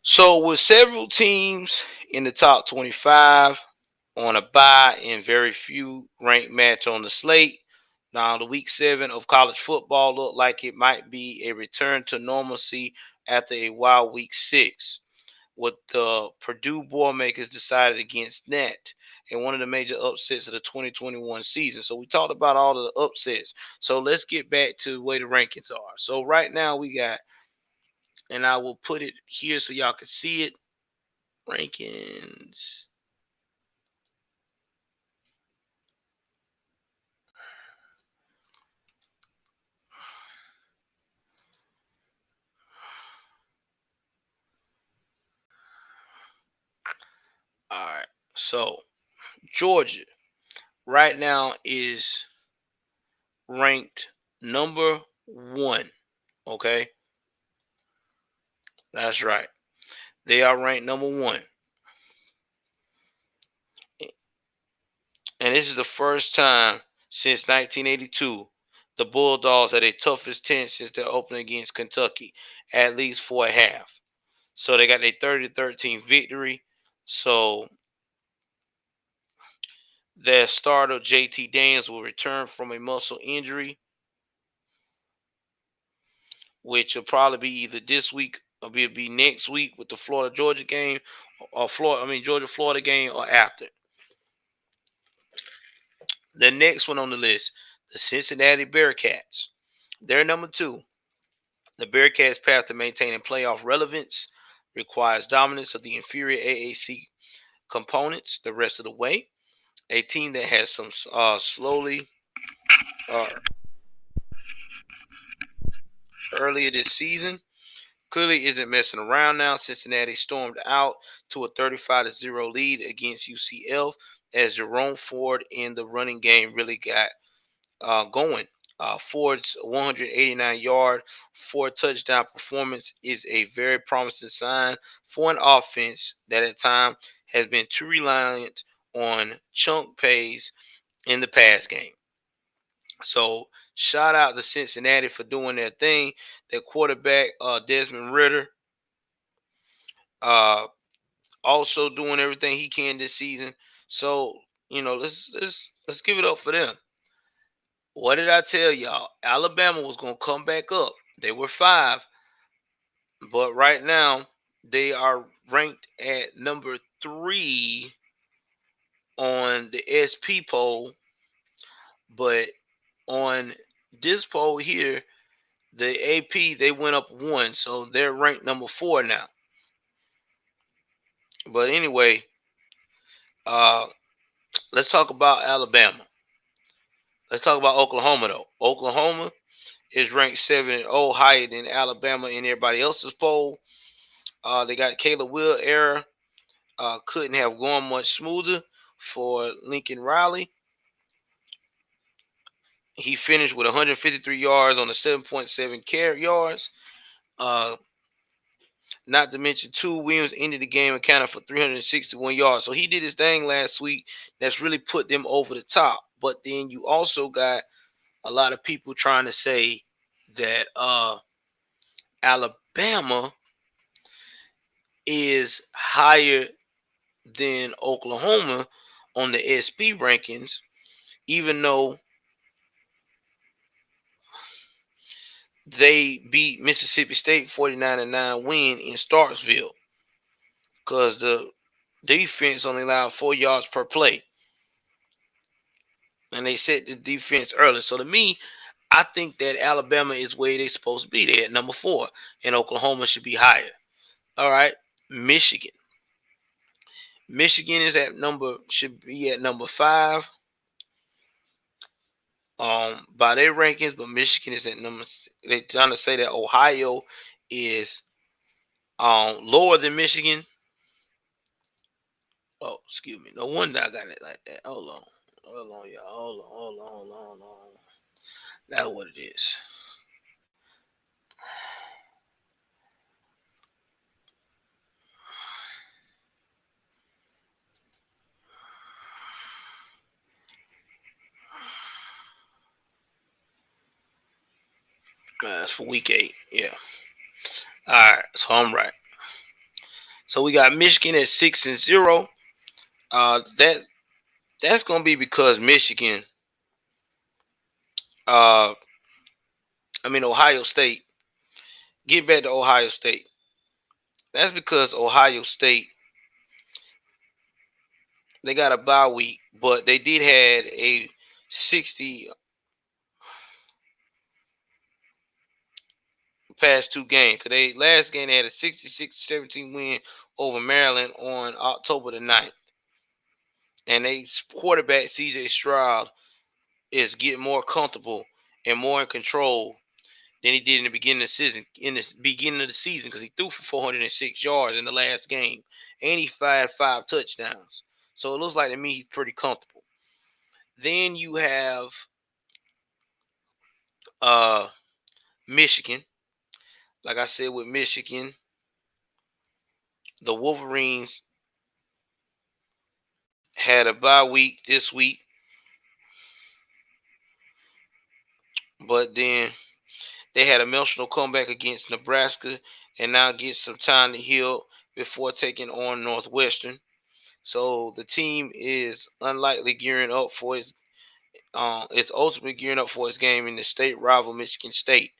[SPEAKER 1] So with several teams in the top 25 on a bye and very few ranked match on the slate, now the week 7 of college football looked like it might be a return to normalcy after a wild week 6. What the Purdue Boilermakers decided against Net and one of the major upsets of the 2021 season. So we talked about all of the upsets. So let's get back to where the rankings are. So right now we got, and I will put it here so y'all can see it, rankings. All right. So Georgia right now is ranked number 1. Okay. That's right. They are ranked number 1. And this is the first time since 1982 the Bulldogs had their toughest 10 since their opening against Kentucky, at least for a half. So they got a 30-13 victory. So their starter, JT Daniels, will return from a muscle injury, which will probably be either this week or be next week with the Florida-Georgia game, or Georgia-Florida game, or after. The next one on the list, the Cincinnati Bearcats. They're number 2. The Bearcats' path to maintaining playoff relevance requires dominance of the inferior AAC components the rest of the way. A team that has some slowly earlier this season clearly isn't messing around now. Cincinnati stormed out to a 35-0 lead against UCF as Jerome Ford in the running game really got going. Ford's 189-yard, 4-touchdown performance is a very promising sign for an offense that at times has been too reliant on chunk plays in the pass game. So shout out to Cincinnati for doing their thing. Their quarterback, Desmond Ridder, also doing everything he can this season. So let's give it up for them. What did I tell y'all? Alabama was going to come back up. They were 5. But right now, they are ranked at number 3 on the SP poll. But on this poll here, the AP, they went up 1. So they're ranked number 4 now. But anyway, let's talk about Alabama. Let's talk about Oklahoma, though. Oklahoma is ranked 7-0, higher than Alabama in everybody else's poll. They got Caleb Will era. Couldn't have gone much smoother for Lincoln Riley. He finished with 153 yards on the 7.7 carry yards. Not to mention, 2 Williams ended the game accounted for 361 yards. So he did his thing last week. That's really put them over the top. But then you also got a lot of people trying to say that Alabama is higher than Oklahoma on the SP rankings, even though they beat Mississippi State 49-9 win in Starksville, because the defense only allowed 4 yards per play. And they set the defense early. So to me, I think that Alabama is where they're supposed to be. They're at number 4, and Oklahoma should be higher. All right, Michigan. Michigan should be at number 5. By their rankings, but Michigan is at number. They're trying to say that Ohio is lower than Michigan. Oh, excuse me. No wonder I got it like that. Hold on, y'all. Hold on. That's what it is. That's for week 8. Yeah. All right. So I'm right. So we got Michigan at 6-0. That's gonna be because Michigan. Ohio State. Get back to Ohio State. That's because Ohio State, they got a bye week, but they did had a 60 past 2 games. Cause they last game they had a 66-17 win over Maryland on October the 9th. And they quarterback CJ Stroud is getting more comfortable and more in control than he did in the beginning of the season. Because he threw for 406 yards in the last game, and he fired 5 touchdowns. So it looks like to me he's pretty comfortable. Then you have Michigan. Like I said, with Michigan, the Wolverines had a bye week this week, but then they had an emotional comeback against Nebraska, and now get some time to heal before taking on Northwestern. So the team is unlikely gearing up for it's ultimately gearing up for its game in the state rival Michigan State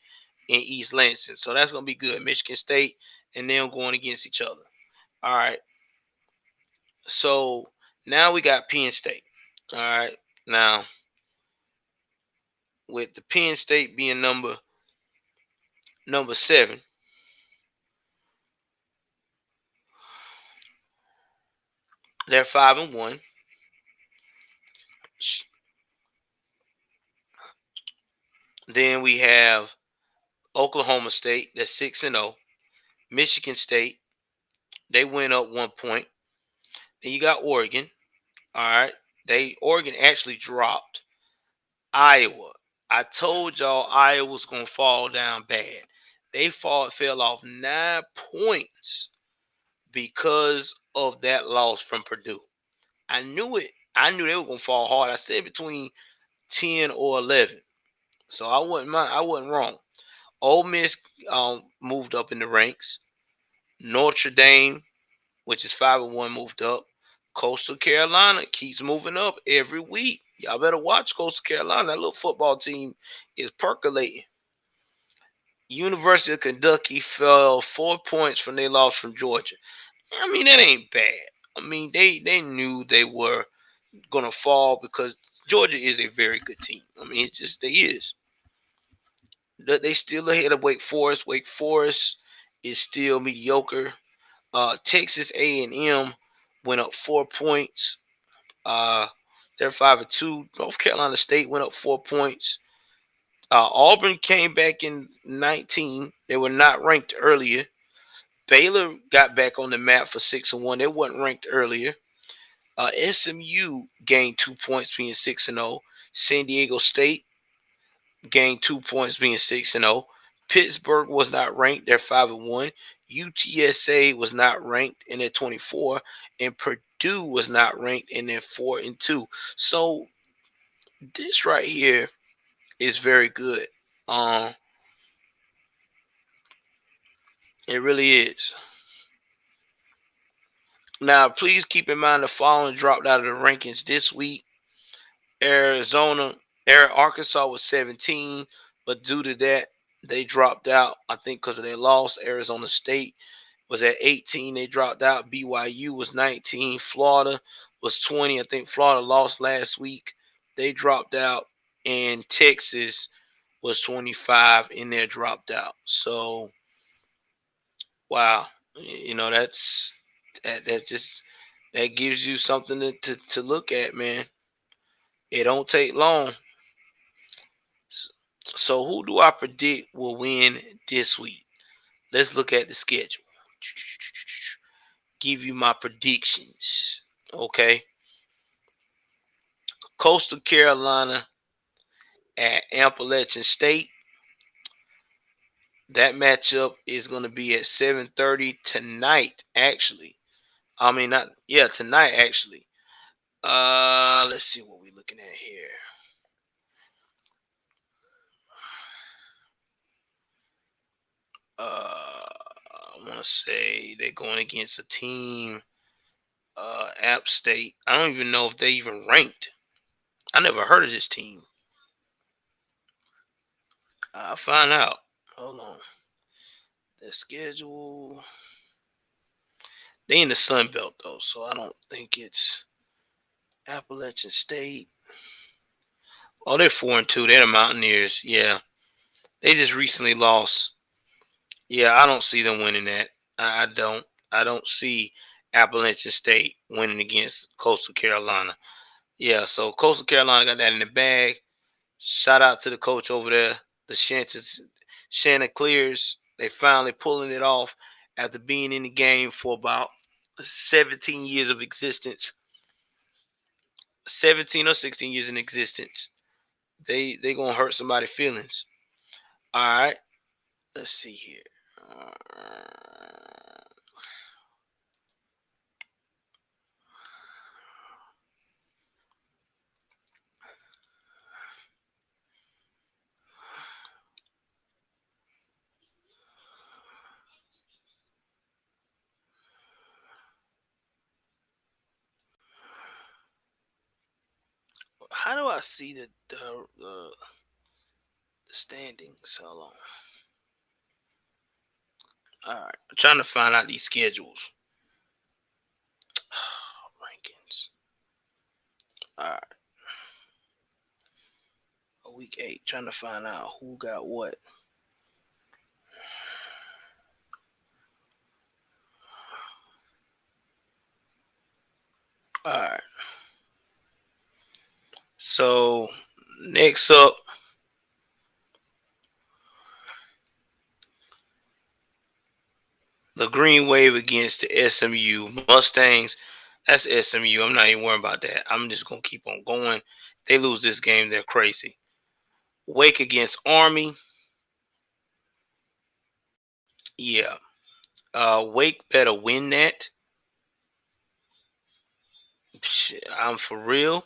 [SPEAKER 1] in East Lansing. So that's gonna be good. Michigan State and them going against each other. All right. So now we got Penn State. All right. Now, with the Penn State being number 7, they're 5-1. Then we have Oklahoma State, that's 6-0. Michigan State, they went up 1 point. Then you got Oregon. All right. Oregon actually dropped Iowa. I told y'all Iowa was gonna fall down bad. They fell off 9 points because of that loss from Purdue. I knew it. I knew they were gonna fall hard. I said between 10 or 11. So I wasn't wrong. Ole Miss moved up in the ranks. Notre Dame, which is 5-1, moved up. Coastal Carolina keeps moving up every week. Y'all better watch Coastal Carolina. That little football team is percolating. University of Kentucky fell 4 points from their loss from Georgia. I mean, that ain't bad. I mean, they knew they were gonna fall because Georgia is a very good team. I mean, it's just they is. They still ahead of Wake Forest. Wake Forest is still mediocre. Texas A&M went up 4 points. They're 5-2. North Carolina State went up 4 points. Auburn came back in 19. They were not ranked earlier. Baylor got back on the map for 6-1. They weren't ranked earlier. SMU gained 2 points, being 6-0. San Diego State gained 2 points, being 6-0. Pittsburgh was not ranked. They're 5-1. UTSA was not ranked, and they're 24. And Purdue was not ranked, and they're 4-2. So this right here is very good. It really is. Now, please keep in mind the following dropped out of the rankings this week. Arkansas was 17, but due to that, they dropped out. I think because of their loss. Arizona State was at 18. They dropped out. BYU was 19. Florida was 20. I think Florida lost last week. They dropped out. And Texas was 25 and they dropped out. So wow, that's that gives you something to look at, man. It don't take long. So who do I predict will win this week? Let's look at the schedule. Give you my predictions. Okay. Coastal Carolina at Appalachian State. That matchup is going to be at 7:30 tonight, actually. I mean, not tonight actually. Let's see what we're looking at here. I want to say they're going against a team, App State. I don't even know if they even ranked. I never heard of this team. I'll find out. Hold on. The schedule. They in the Sun Belt though, so I don't think it's Appalachian State. Oh, they're 4-2. They're the Mountaineers. Yeah, they just recently lost. Yeah, I don't see them winning that. I don't. I don't see Appalachian State winning against Coastal Carolina. Yeah, so Coastal Carolina got that in the bag. Shout out to the coach over there, the Chanticleers. They finally pulling it off after being in the game for about 17 years of existence. 17 or 16 years in existence. They gonna hurt somebody's feelings. All right, let's see here. How do I see the standings? Hold on. All right, I'm trying to find out these schedules. Rankings. All right. Week 8. Trying to find out who got what. All right. So next up, the Green Wave against the SMU Mustangs. That's SMU. I'm not even worried about that. I'm just going to keep on going. If they lose this game, they're crazy. Wake against Army. Yeah. Wake better win that. I'm for real.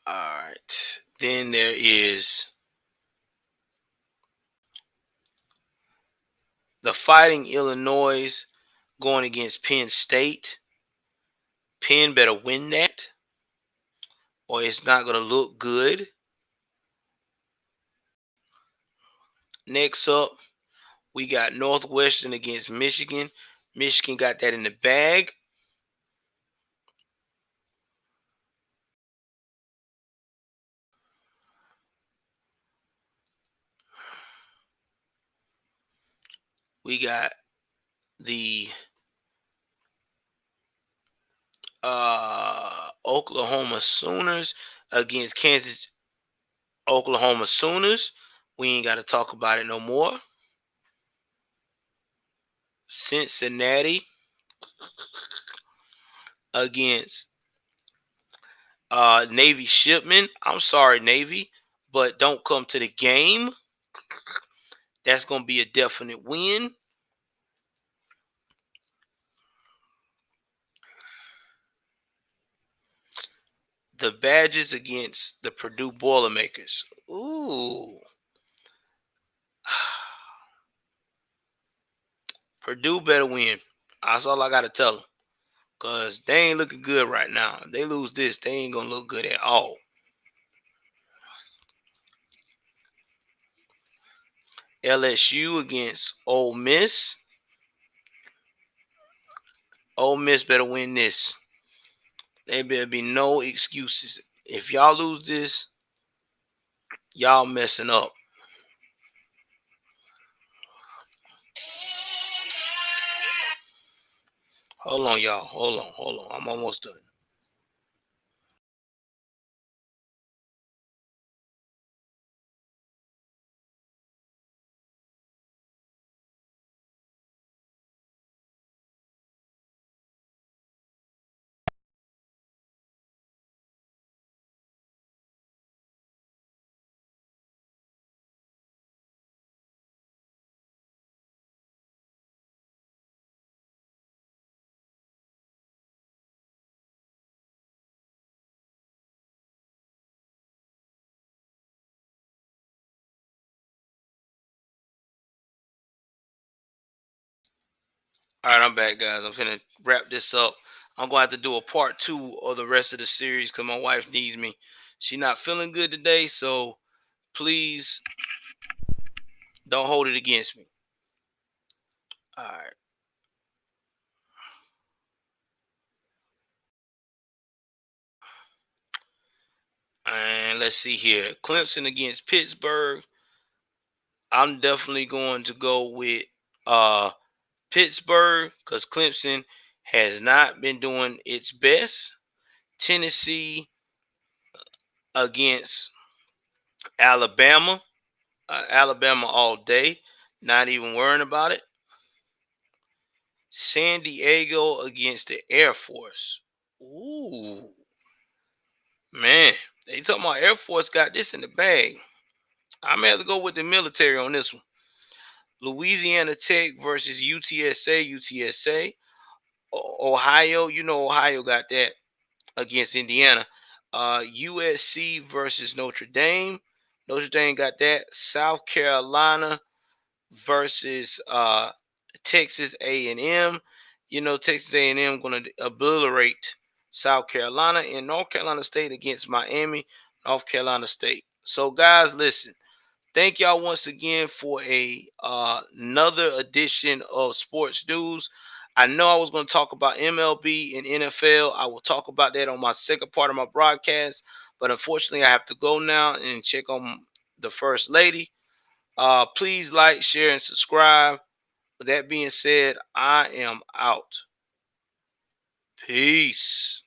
[SPEAKER 1] All right. Then there is the Fighting Illinois going against Penn State. Penn better win that, or it's not going to look good. Next up, we got Northwestern against Michigan. Michigan got that in the bag. We got the Oklahoma Sooners against Kansas. Oklahoma Sooners. We ain't got to talk about it no more. Cincinnati against Navy Shipman. I'm sorry, Navy, but don't come to the game. That's going to be a definite win. The Badgers against the Purdue Boilermakers. Ooh. Purdue better win. That's all I got to tell them. Because they ain't looking good right now. If they lose this, they ain't going to look good at all. LSU against Ole Miss. Ole Miss better win this. There better be no excuses. If y'all lose this, Y'all messing up. Hold on, y'all. Hold on. I'm almost done. All right, I'm back, guys. I'm finna wrap this up. I'm gonna have to do a part 2 of the rest of the series because my wife needs me. She's not feeling good today, so please don't hold it against me. All right. And let's see here. Clemson against Pittsburgh. I'm definitely going to go with Pittsburgh because Clemson has not been doing its best. Tennessee against Alabama. Alabama all day. Not even worrying about it. San Diego against the Air Force. Ooh. Man, they talking about Air Force got this in the bag. I may have to go with the military on this one. Louisiana Tech versus UTSA. UTSA. Ohio, you know Ohio got that against Indiana. USC versus Notre Dame. Notre Dame got that. South Carolina versus Texas A&M. You know Texas A&M going to obliterate South Carolina, and North Carolina State against Miami, North Carolina State. So guys, listen. Thank y'all once again for another edition of Sports News. I know I was going to talk about MLB and NFL. I will talk about that on my second part of my broadcast, but unfortunately I have to go now and check on the First Lady. Please like, share, and subscribe. With that being said, I am out. Peace.